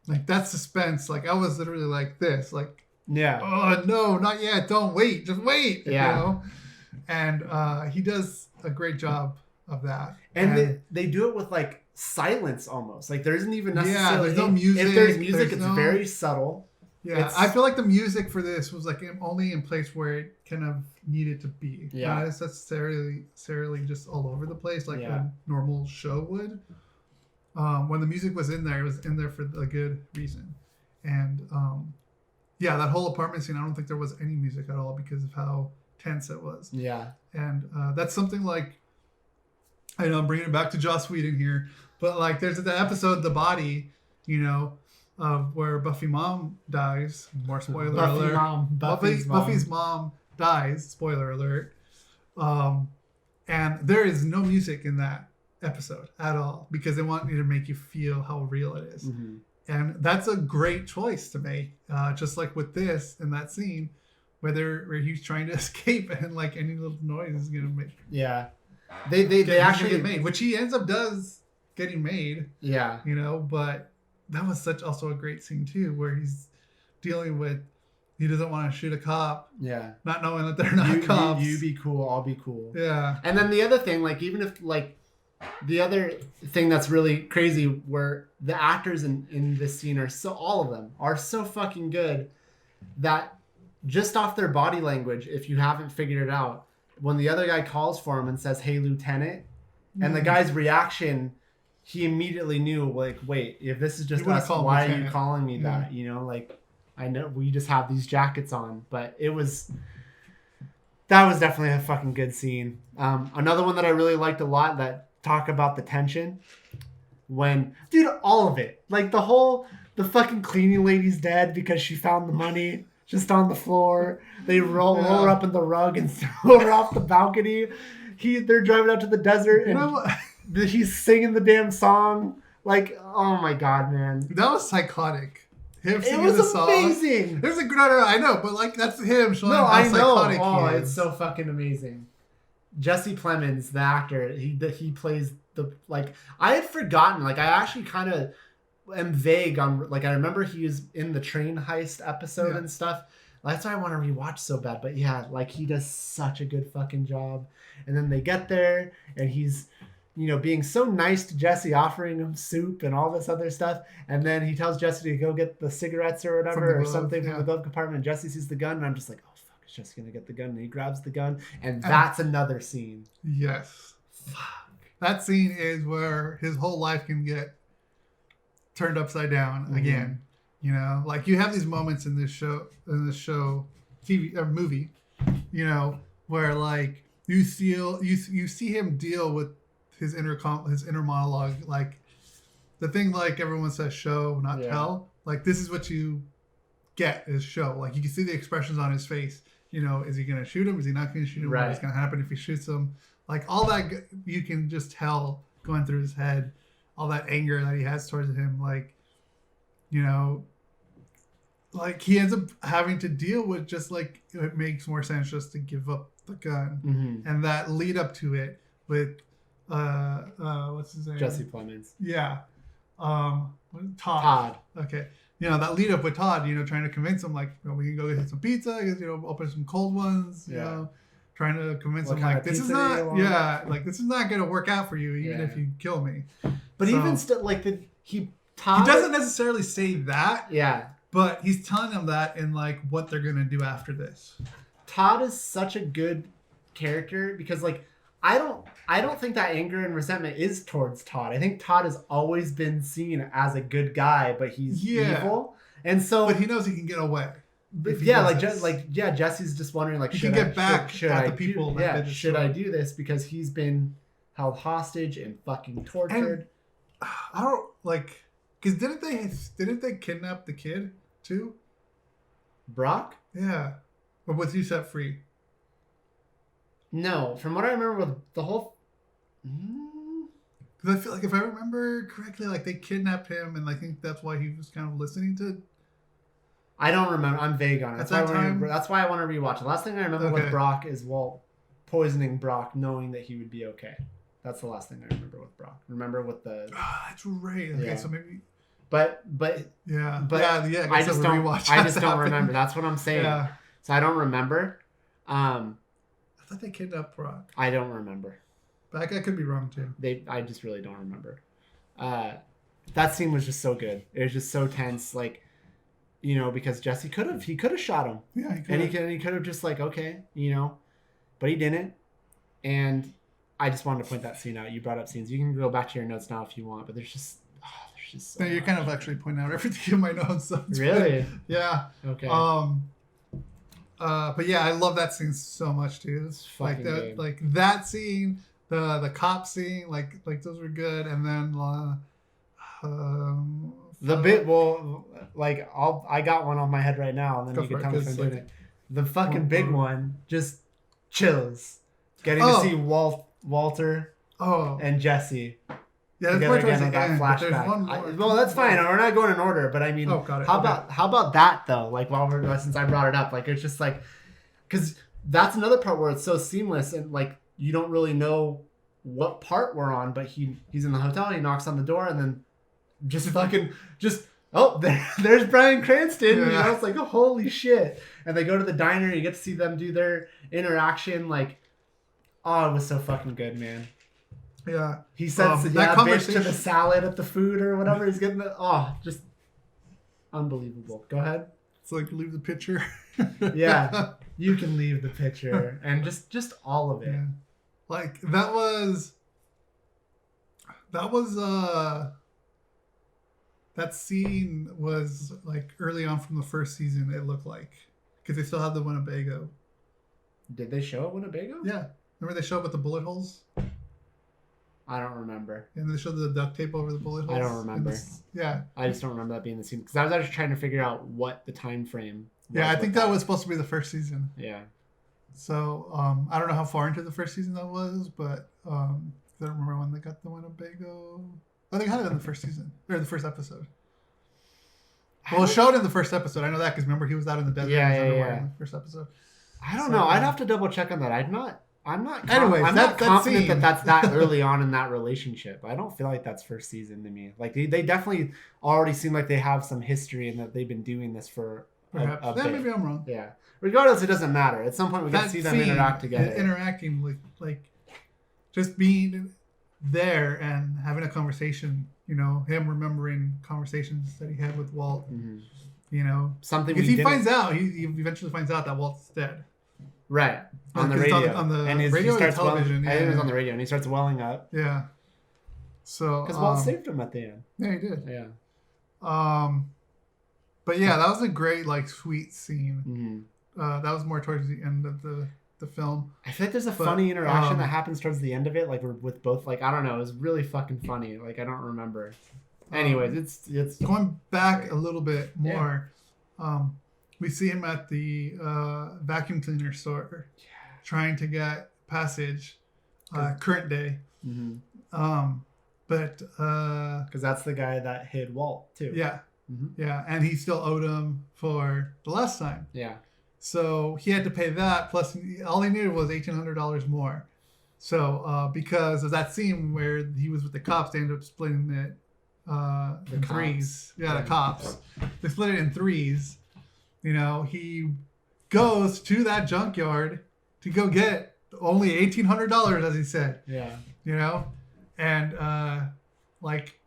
like that suspense. Like I was literally like this, like, oh no, not yet. Don't wait. Just wait. Yeah. You know? And he does a great job of that. And they do it with like silence almost. Like there isn't even necessarily there's no music. If there's music, it's very subtle. Yeah, I feel like the music for this was like only in place where it kind of needed to be. Yeah, not necessarily just all over the place like a normal show would. When the music was in there, it was in there for a good reason. And that whole apartment scene, I don't think there was any music at all because of how tense it was. Yeah, and that's something like. I know I'm bringing it back to Joss Whedon here, but like there's the episode The Body, you know, where Buffy's mom dies. More spoiler alert. Buffy's mom dies. Spoiler alert. And there is no music in that episode at all because they want you to make you feel how real it is. Mm-hmm. And that's a great choice to make. Just like with this in that scene, where he's trying to escape and like any little noise is gonna make. Yeah. They actually get made, which he ends up getting made. Yeah. You know, but that was also a great scene too, where he's dealing with he doesn't want to shoot a cop. Yeah. Not knowing that they're not cops. You be cool, I'll be cool. Yeah. And then the other thing, like even if like the other thing that's really crazy where the actors in this scene all of them are so fucking good that just off their body language, if you haven't figured it out, when the other guy calls for him and says, "Hey, Lieutenant," and the guy's reaction, he immediately knew, like, wait, if this is just us, why are you calling me that? You know, like, I know we just have these jackets on, but that was definitely a fucking good scene. Another one that I really liked a lot that talk about the tension when, dude, all of it, like the fucking cleaning lady's dead because she found the money just on the floor. They roll her up in the rug and throw her off the balcony. They're driving out to the desert and he's singing the damn song. Like, oh my god, man, that was psychotic. Him singing the song. Amazing. There's a no, I know, but like that's him showing how I know. Psychotic he is. It's so fucking amazing. Jesse Plemons, the actor, he plays the like. I had forgotten. Like I actually kind of am vague on. Like I remember he was in the train heist episode and stuff. That's why I want to rewatch so bad. But yeah, like he does such a good fucking job. And then they get there and he's, you know, being so nice to Jesse, offering him soup and all this other stuff. And then he tells Jesse to go get the cigarettes or whatever or something from the glove compartment. Jesse sees the gun and I'm just like, oh fuck, is Jesse gonna get the gun? And he grabs the gun and that's another scene. Yes. Fuck. That scene is where his whole life can get turned upside down again. You know, like you have these moments in this show, TV or movie, you know, where like you see him deal with his inner monologue, like the thing like everyone says show, not tell. Like this is what you get is show. Like you can see the expressions on his face you know, is he gonna shoot him? Is he not gonna shoot him? Right. What's gonna happen if he shoots him? Like all that, you can just tell going through his head, all that anger that he has towards him. Like, you know, like he ends up having to deal with just like it makes more sense just to give up the gun, and that lead up to it with what's his name? Jesse Plemons. Yeah, Todd. Okay. You know, that lead up with Todd, you know, trying to convince him, like, you know, we can go get some pizza, you know, open some cold ones, you know, trying to convince him, like, this is not, like, this is not going to work out for you, even if you kill me. But even still, like, Todd... He doesn't necessarily say that. Yeah. But he's telling him that in, like, what they're going to do after this. Todd is such a good character because, like, I don't think that anger and resentment is towards Todd. I think Todd has always been seen as a good guy, but he's evil, and so. But he knows he can get away. Jesse's just wondering, like, should I do this because he's been held hostage and fucking tortured. And I don't like because didn't they kidnap the kid too? Brock? Yeah, or was he set free? No, from what I remember with the whole... Because I feel like if I remember correctly, like they kidnapped him and I think that's why he was kind of listening to... I don't remember. I'm vague on it. That's why I want to rewatch it. The last thing I remember with Brock is Walt poisoning Brock knowing that he would be okay. That's the last thing I remember with Brock. Remember with the... that's right. Okay, so maybe... But yeah, I just don't remember. That's what I'm saying. Yeah. So I don't remember. I thought they kidnapped Brock. I don't remember. But I could be wrong too. I just really don't remember. That scene was just so good. It was just so tense, like, you know, because Jesse could have shot him. Yeah, he could have just like, okay, you know, but he didn't. And I just wanted to point that scene out. You brought up scenes. You can go back to your notes now if you want, but there's just so you're kind of actually pointing out everything in my notes. So really? Yeah. Okay. But yeah, I love that scene so much too. It's like that, good. Like that scene, the cop scene, like those were good. And then the bit, well, like I got one on my head right now, and then you can tell me if I'm doing it. The fucking big one just chills. Getting to see Walter and Jesse. Yeah, that's together again on that flashback. Well, that's fine. We're not going in order, but I mean, how about that though? Like, since I brought it up, like it's just like, because that's another part where it's so seamless and like you don't really know what part we're on, but he's in the hotel. He knocks on the door and then there's Bryan Cranston. Yeah. You know, it's like, oh, holy shit! And they go to the diner. You get to see them do their interaction. Like, oh, it was so fucking good, man. Yeah. He says, bitch to the salad at the food or whatever. He's getting just unbelievable. Go ahead. It's like, leave the picture. Yeah. You can leave the picture. And just all of it. Yeah. Like, that was that scene was like early on from the first season, it looked like. Because they still had the Winnebago. Did they show it Winnebago? Yeah. Remember they showed it with the bullet holes? I don't remember. And they showed the duct tape over the bullet holes. I don't remember. Yeah. I just don't remember that being the scene. Because I was actually trying to figure out what the time frame was. Yeah, I think that was supposed to be the first season. Yeah. So, I don't know how far into the first season that was, but I don't remember when they got the Winnebago. I think I had it in the first season. Or the first episode. Well, it showed in the first episode. I know that because remember he was out in the desert in the first episode. I don't know. I'd have to double check on that. I'm not Anyways, I'm not confident that that's that early on in that relationship. I don't feel like that's first season to me. Like they definitely already seem like they have some history and that they've been doing this for a bit. Maybe I'm wrong. Yeah. Regardless, it doesn't matter. At some point, we get to see them interact together. Interacting with like just being there and having a conversation. You know, him remembering conversations that he had with Walt. Mm-hmm. You know, something because he eventually finds out that Walt's dead. Right. On the radio. On the radio or television. I think it was on the radio, and he starts welling up. Yeah. So because Walt saved him at the end. Yeah, he did. Yeah. But yeah, that was a great, like, sweet scene. Mm-hmm. That was more towards the end of the film. I feel like there's a funny interaction that happens towards the end of it, like we're with both. Like, I don't know, it was really fucking funny. Like, I don't remember. Anyways, it's going back a little bit more. we see him at the vacuum cleaner store trying to get passage current day. Mm-hmm. But because that's the guy that hid Walt too. Yeah. Mm-hmm. Yeah, and he still owed him for the last time. Yeah. So he had to pay that, plus all he needed was $1,800 more. So because of that scene where he was with the cops, they ended up splitting it in threes. Yeah, the cops. They split it in threes. You know, he goes to that junkyard to go get only $1,800, as he said. Yeah. You know, and like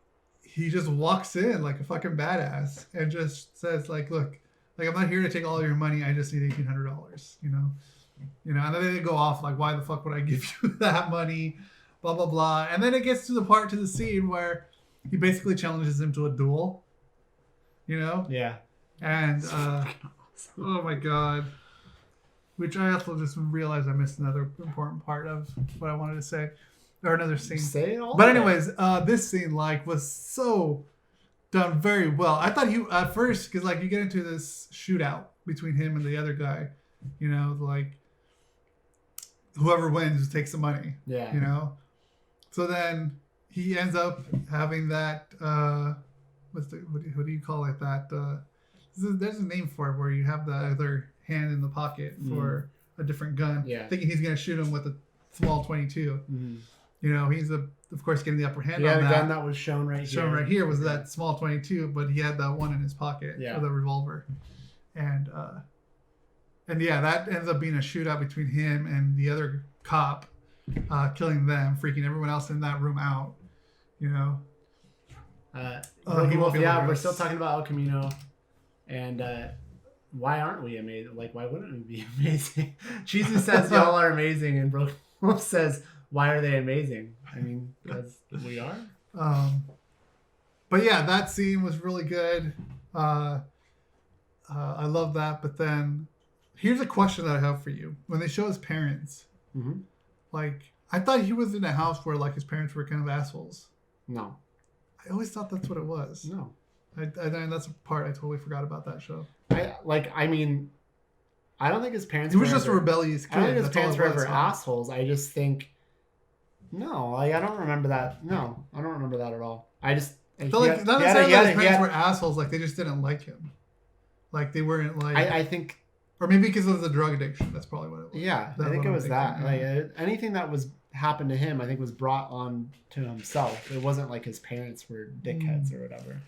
he just walks in like a fucking badass and just says like, look, like I'm not here to take all your money. I just need $1,800. You know, and then they go off like, why the fuck would I give you that money? Blah blah blah. And then it gets to the scene where he basically challenges him to a duel. You know. Yeah. And oh my god. Which I also just realized I missed another important part of what I wanted to say. Or another scene. Say it all. But anyways, this scene like was so done very well. I thought he at first, because like you get into this shootout between him and the other guy, you know, like whoever wins takes the money. Yeah. You know. So then he ends up having that what do you call it, that there's a name for it where you have the other hand in the pocket for a different gun. Yeah. Thinking he's gonna shoot him with a small 22. Mm-hmm. You know, he's of course getting the upper hand on that. Yeah, the gun that was shown right here. Shown right here was that small 22, but he had that one in his pocket for the revolver. And yeah, that ends up being a shootout between him and the other cop, killing them, freaking everyone else in that room out. You know. We're still talking about El Camino, and why aren't we amazing? Like, why wouldn't we be amazing? Cheesy says y'all are amazing, and Broken Wolf says, why are they amazing? I mean, because we are. But yeah, that scene was really good. I love that. But then, here's a question that I have for you. When they show his parents, like, I thought he was in a house where like his parents were kind of assholes. No. I always thought that's what it was. No. And that's a part I totally forgot about that show. I don't think his parents. He was just a rebellious kid. I don't think his parents were ever assholes. I just think. No, like I don't remember that. No, I don't remember that at all. I just. So like, not necessarily that his parents were assholes. Like they just didn't like him. Like they weren't like. I think. Or maybe because of the drug addiction. That's probably what it was. Yeah, I think it was that. Like anything that was happened to him, I think was brought on to himself. It wasn't like his parents were dickheads or whatever.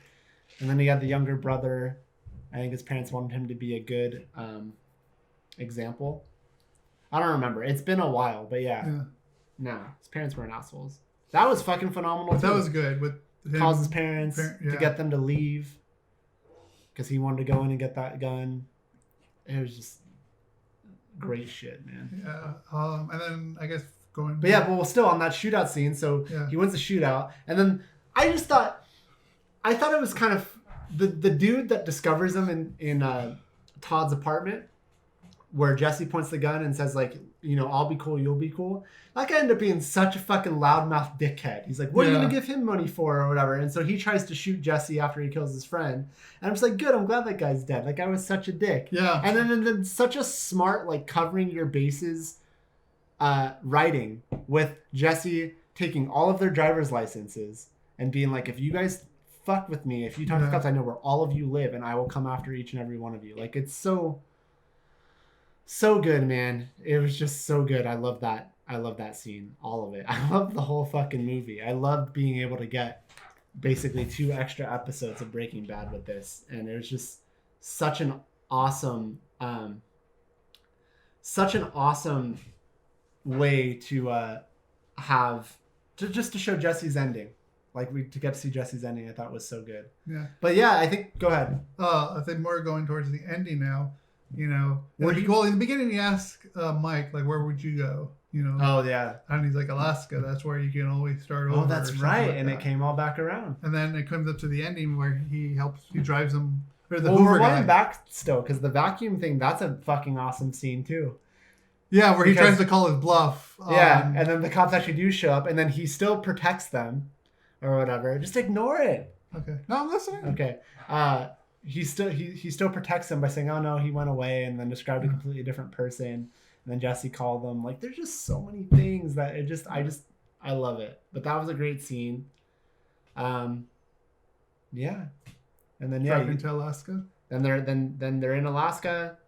And then he had the younger brother. I think his parents wanted him to be a good example. I don't remember. It's been a while, but yeah. No, his parents weren't assholes. That was fucking phenomenal. But that was good. With him, calls his parents to get them to leave because he wanted to go in and get that gun. It was just great shit, man. Yeah. And then I guess going. But yeah, but we're still on that shootout scene. So he wins the shootout, and then I thought it was kind of the dude that discovers him in Todd's apartment, where Jesse points the gun and says like, you know, I'll be cool, you'll be cool. That guy ended up being such a fucking loudmouth dickhead. He's like, what are you gonna give him money for or whatever? And so he tries to shoot Jesse after he kills his friend. And I'm just like, good, I'm glad that guy's dead. That guy was such a dick. Yeah. And then such a smart, like covering your bases writing with Jesse taking all of their driver's licenses and being like, if you guys fuck with me, if you talk to the cops, I know where all of you live and I will come after each and every one of you. Like it's so good, man. It was just so good. I love that scene, all of it. I love the whole fucking movie. I loved being able to get basically 2 extra episodes of Breaking Bad with this, and it was just such an awesome way to have to show Jesse's ending. Like to get to see Jesse's ending, I thought was so good. Yeah. But yeah, I think go ahead. I think more going towards the ending now. You know, in the beginning he asked Mike like, where would you go? You know. Oh yeah. And he's like, Alaska. That's where you can always start over. Oh, that's right. Like and it came all back around. And then it comes up to the ending where he drives them. Or we're going back still because the vacuum thing. That's a fucking awesome scene too. Yeah, where he tries to call his bluff. Yeah, and then the cops actually do show up, and then he still protects them, or whatever. Just ignore it. Okay. No, I'm listening. Okay. he still protects him by saying, "Oh no, he went away," and then described a completely different person. And then Jesse called them. Like, there's just so many things that I love it. But that was a great scene. Yeah, and then into Alaska. Then they're in Alaska.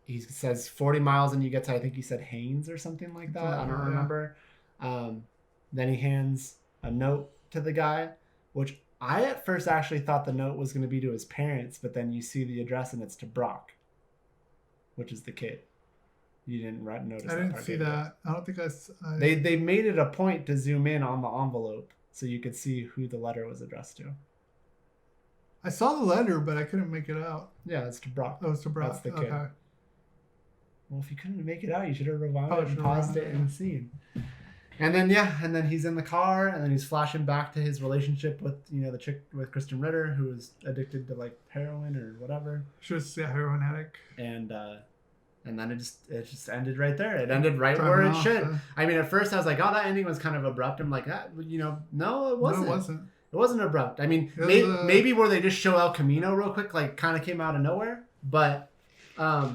He says 40 miles and you get to, I think he said Haynes or something like that. I don't remember. Then he hands a note to the guy, which I at first actually thought the note was going to be to his parents, but then you see the address and it's to Brock, which is the kid. You didn't notice that. I didn't see that. I don't think I... They made it a point to zoom in on the envelope so you could see who the letter was addressed to. I saw the letter, but I couldn't make it out. Yeah, it's to Brock. Oh, it's to Brock. That's the kid. Okay. Well, if you couldn't make it out, you should have rewound and paused it and seen. And then he's in the car, and then he's flashing back to his relationship with, the chick with Kristen Ritter, who was addicted to like heroin or whatever. She was a heroin addict. And then it just ended right there. It ended right where it should. I mean, at first I was like, oh, that ending was kind of abrupt. I'm like, no, it wasn't. No, it wasn't. It wasn't abrupt. I mean, maybe where they just show El Camino real quick, like kind of came out of nowhere. But that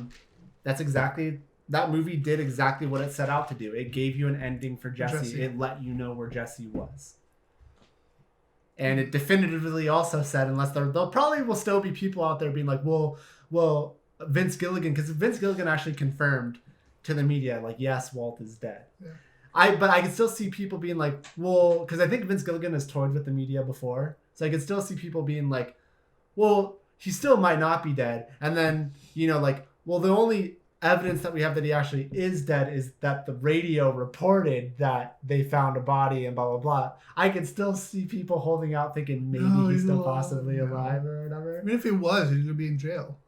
movie did exactly what it set out to do. It gave you an ending for Jesse. It let you know where Jesse was. And it definitively also said, unless there probably will still be people out there being like, well, Vince Gilligan, because Vince Gilligan actually confirmed to the media, like, yes, Walt is dead. Yeah. But I can still see people being like, well, because I think Vince Gilligan has toyed with the media before. So I can still see people being like, well, he still might not be dead. And then, well, the only evidence that we have that he actually is dead is that the radio reported that they found a body and blah, blah, blah. I can still see people holding out thinking maybe he's still possibly alive or whatever. I mean, if he was, he would be in jail.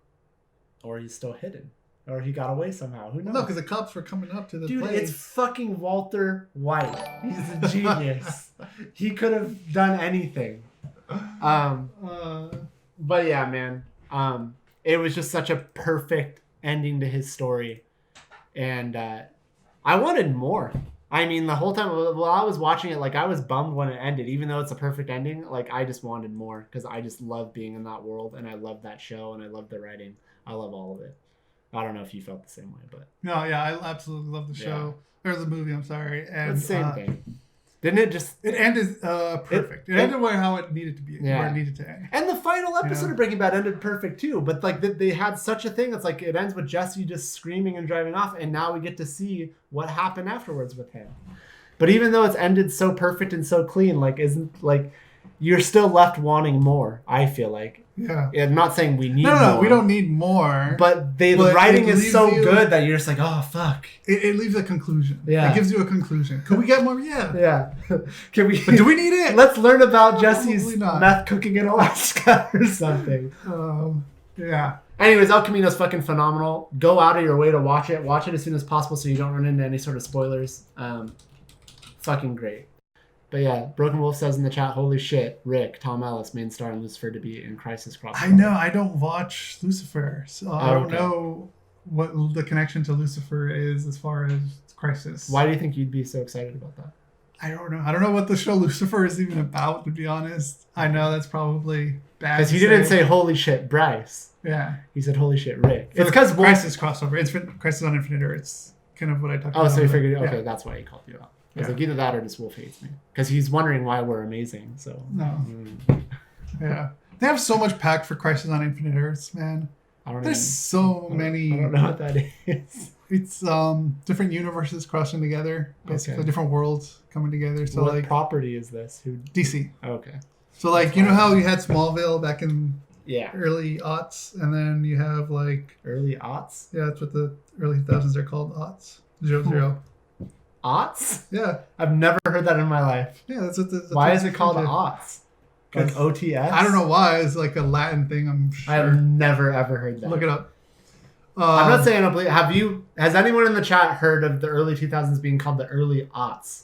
Or he's still hidden. Or he got away somehow. Who knows? No, because the cops were coming up to the place. Dude, it's fucking Walter White. He's a genius. He could have done anything. But yeah, man. It was just such a perfect ending to his story. And I wanted more. I mean, the whole time while I was watching it, like, I was bummed when it ended. Even though it's a perfect ending, like, I just wanted more. Because I just love being in that world. And I love that show. And I love the writing. I love all of it. I don't know if you felt the same way, but... No, yeah, I absolutely love the show. Yeah. Or the movie, I'm sorry. And it's the same thing. Didn't it just... It ended perfect. It ended how it needed to be. Yeah. Where it needed to end. And the final episode of Breaking Bad ended perfect, too. But, like, they had such a thing. It's like, it ends with Jesse just screaming and driving off. And now we get to see what happened afterwards with him. But even though it's ended so perfect and so clean, like, you're still left wanting more, I feel like. Yeah. I'm not saying we need more. No, we don't need more. But the writing is so good that you're just like, oh, fuck. It leaves a conclusion. Yeah. It gives you a conclusion. Could we get more? Yeah. Yeah. Can we? But do we need it? Let's learn about Jesse's meth cooking in Alaska or something. Yeah. Anyways, El Camino's fucking phenomenal. Go out of your way to watch it. Watch it as soon as possible so you don't run into any sort of spoilers. Fucking great. But yeah, Broken Wolf says in the chat, holy shit, Rick, Tom Ellis, main star in Lucifer to be in Crisis Crossover. I know, I don't watch Lucifer, so I don't know what the connection to Lucifer is as far as Crisis. Why do you think you'd be so excited about that? I don't know. I don't know what the show Lucifer is even about, to be honest. I know that's probably bad. Because he didn't say holy shit, Bryce. Yeah. He said holy shit, Rick. It's because Crisis Crossover. It's Crisis on Infinite Earth. It's kind of what I talked about. Oh, so you figured, okay, that's why he called you out. I was like, either that or just Wolf hates me. Because he's wondering why we're amazing, so... No. Yeah. They have so much packed for Crisis on Infinite Earths, man. There's so many... I don't know what that is. It's different universes crossing together. Basically, different worlds coming together. So what property is this? DC. Okay. So, like, you know how you had Smallville back in early aughts? And then you have, like... Early aughts? Yeah, that's what the early 2000s are called, aughts. 00. Aughts? Yeah. I've never heard that in my life. Yeah, that's what why is it called aughts? Like OTS? I don't know why. It's like a Latin thing, I'm sure. I've never, ever heard that. Look it up. I'm not saying I don't believe... Has anyone in the chat heard of the early 2000s being called the early aughts?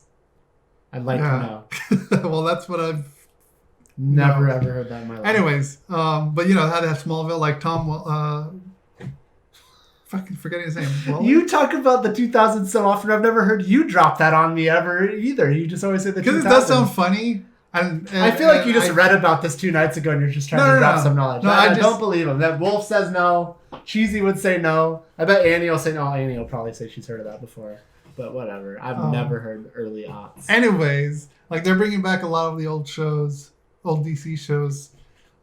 I'd like to know. Well, that's what I've... Never, ever heard that in my life. Anyways, but you know how they have Smallville, like Tom... fucking forgetting his name. Well, you talk about the 2000s so often. I've never heard you drop that on me ever either. You just always say the 2000s. Because it does sound funny. And I feel like you just read about this 2 nights ago and you're just trying to drop some knowledge. No, I don't believe him. That Wolf says no. Cheesy would say no. I bet Annie will say no. Annie will probably say she's heard of that before. But whatever. I've never heard early aughts. Anyways, like they're bringing back a lot of the old shows, old DC shows,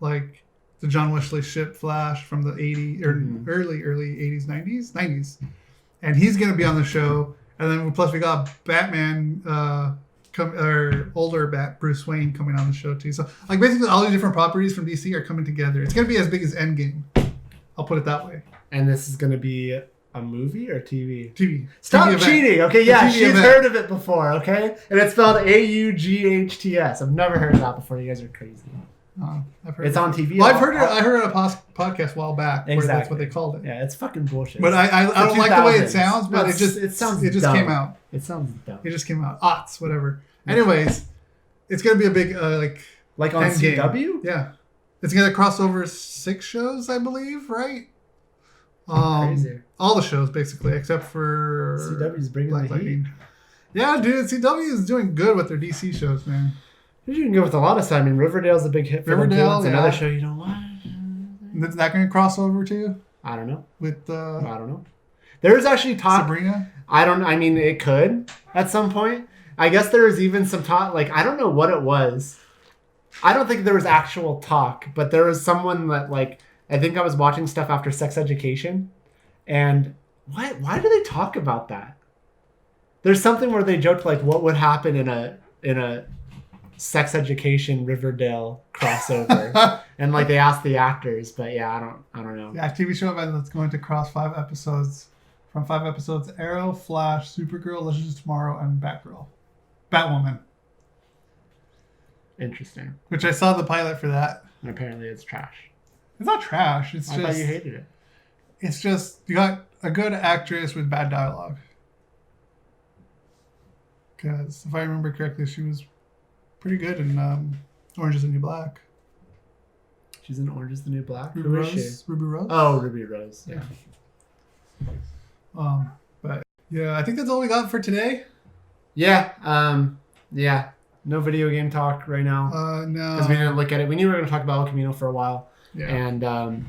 like the John Wesley ship Flash from the 80s or early 80s, 90s. And he's going to be on the show. And then plus we got Batman, older Bruce Wayne coming on the show too. So like basically all the different properties from DC are coming together. It's going to be as big as Endgame. I'll put it that way. And this is going to be a movie or TV? TV. Stop TV cheating. Event. Okay, yeah, she's event. heard of it before, okay? And it's spelled AUGHTS. I've never heard of that before. You guys are crazy. I've heard it's on TV. Well, I've heard it. I heard it on a podcast a while back where that's what they called it. Yeah, it's fucking bullshit. But I don't like the way it sounds. But it just dumb. came out. It sounds dumb. It just came out. Aughts, whatever. Anyways, it's gonna be a big like on CW. Yeah, it's gonna cross over 6 shows, I believe. Right. Crazy. All the shows basically, except for CW's bringing the heat. Yeah, dude, CW is doing good with their DC shows, man. You can go with a lot of stuff. I mean, Riverdale's a big hit for them too. It's another show you don't watch. Is that going to cross over too? I don't know. With I don't know. There's actually talk. Sabrina? I mean, it could at some point. I guess there was even some talk. Like, I don't know what it was. I don't think there was actual talk, but there was someone that, like, I think I was watching stuff after Sex Education. And why do they talk about that? There's something where they joked, like, what would happen in a Sex Education Riverdale crossover. And, like, they asked the actors, but yeah, I don't know. Yeah, TV show event that's going to cross 5 episodes. From 5 episodes, Arrow, Flash, Supergirl, Legends of Tomorrow, and Batwoman. Interesting. Which I saw the pilot for that. And apparently it's trash. It's not trash. I thought you hated it. It's just, you got a good actress with bad dialogue. Because if I remember correctly, she was pretty good in Orange is the New Black. She's in Orange is the New Black? Ruby Who Rose? is she? Ruby Rose? Oh, Ruby Rose. Yeah. But yeah, I think that's all we got for today. Yeah. Yeah. No video game talk right now. No. Because we didn't look at it. We knew we were going to talk about El Camino for a while. Yeah. And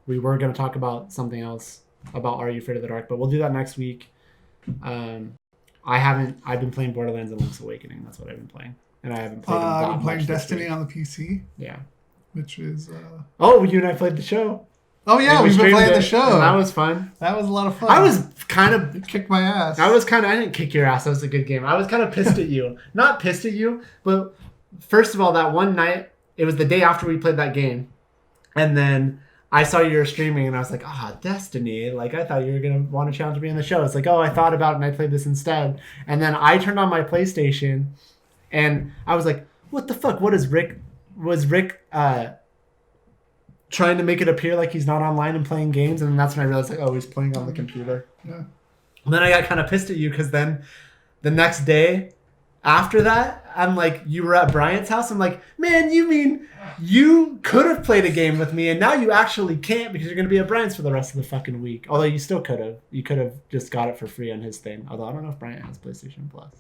we were going to talk about something else about Are You Afraid of the Dark? But we'll do that next week. I've been playing Borderlands and Link's Awakening. That's what I've been playing. And I haven't played I've been playing Destiny on the PC. Yeah. Which is... Oh, you and I played the show. Oh, yeah, we've been playing the show. That was fun. That was a lot of fun. I was kind of... It kicked my ass. I didn't kick your ass. That was a good game. I was kind of pissed at you. Not pissed at you, but first of all, that one night, it was the day after we played that game. And then I saw you were streaming and I was like, Destiny. Like, I thought you were going to want to challenge me in the show. It's like, I thought about it and I played this instead. And then I turned on my PlayStation and I was like, what the fuck? What is Rick? Was Rick trying to make it appear like he's not online and playing games? And then that's when I realized, like, he's playing on the computer. Yeah. And then I got kind of pissed at you because then the next day after that, I'm like, you were at Bryant's house. I'm like, man, you mean you could have played a game with me and now you actually can't because you're going to be at Bryant's for the rest of the fucking week. Although you still could have. You could have just got it for free on his thing. Although I don't know if Bryant has PlayStation Plus.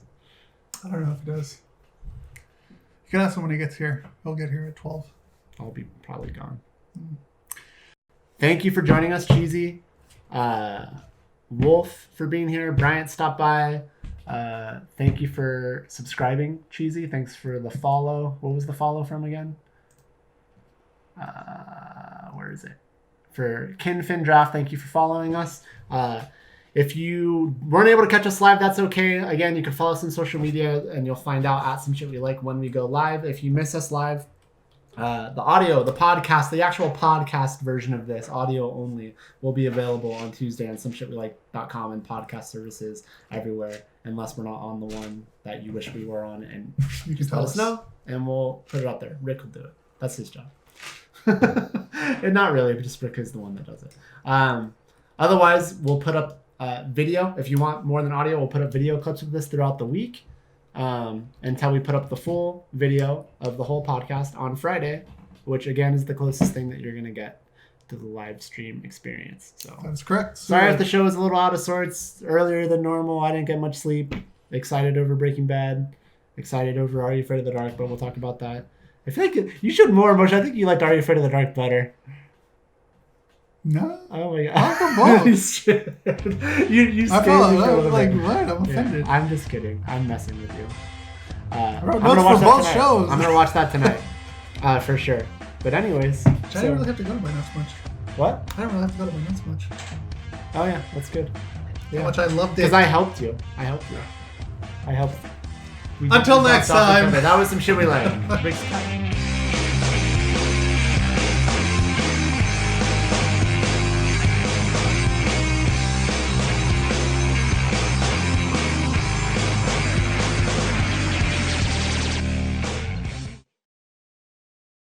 I don't know if he does. You can ask him when he gets here. He'll get here at 12. I'll be probably gone. Thank you for joining us, Cheesy. Wolf for being here. Bryant stopped by. Thank you for subscribing, Cheesy. Thanks for the follow. What was the follow from again? Where is it? For Kinfin Draft, thank you for following us. If you weren't able to catch us live, that's okay. Again, you can follow us on social media and you'll find out at Some Shit We Like when we go live. If you miss us live, the audio, the podcast, the actual podcast version of this, audio only, will be available on Tuesday on someshitwelike.com and podcast services everywhere, unless we're not on the one that you wish we were on. And you can let us know, and we'll put it up there. Rick will do it. That's his job. And not really, but just Rick is the one that does it. Otherwise, we'll put up video. If you want more than audio, we'll put up video clips of this throughout the week. Until we put up the full video of the whole podcast on Friday, which again is the closest thing that you're going to get to the live stream experience. So that's correct. Sorry if the show is a little out of sorts, earlier than normal. I didn't get much sleep. Excited over Breaking Bad. excited over Are You Afraid of the Dark, but we'll talk about that. I feel like you showed more emotion. I think you liked Are You Afraid of the Dark better. No. Oh my god. I you scared me. Like what? I'm offended. Yeah, I'm just kidding. I'm messing with you. I wrote notes for both shows. I'm gonna watch that tonight, for sure. But anyways, I didn't really have to go to my notes much. What? I don't really have to go to my notes much. Oh yeah, that's good. Yeah. How much I loved it. Because I helped you. I helped. Until next time. That was some shit we learned.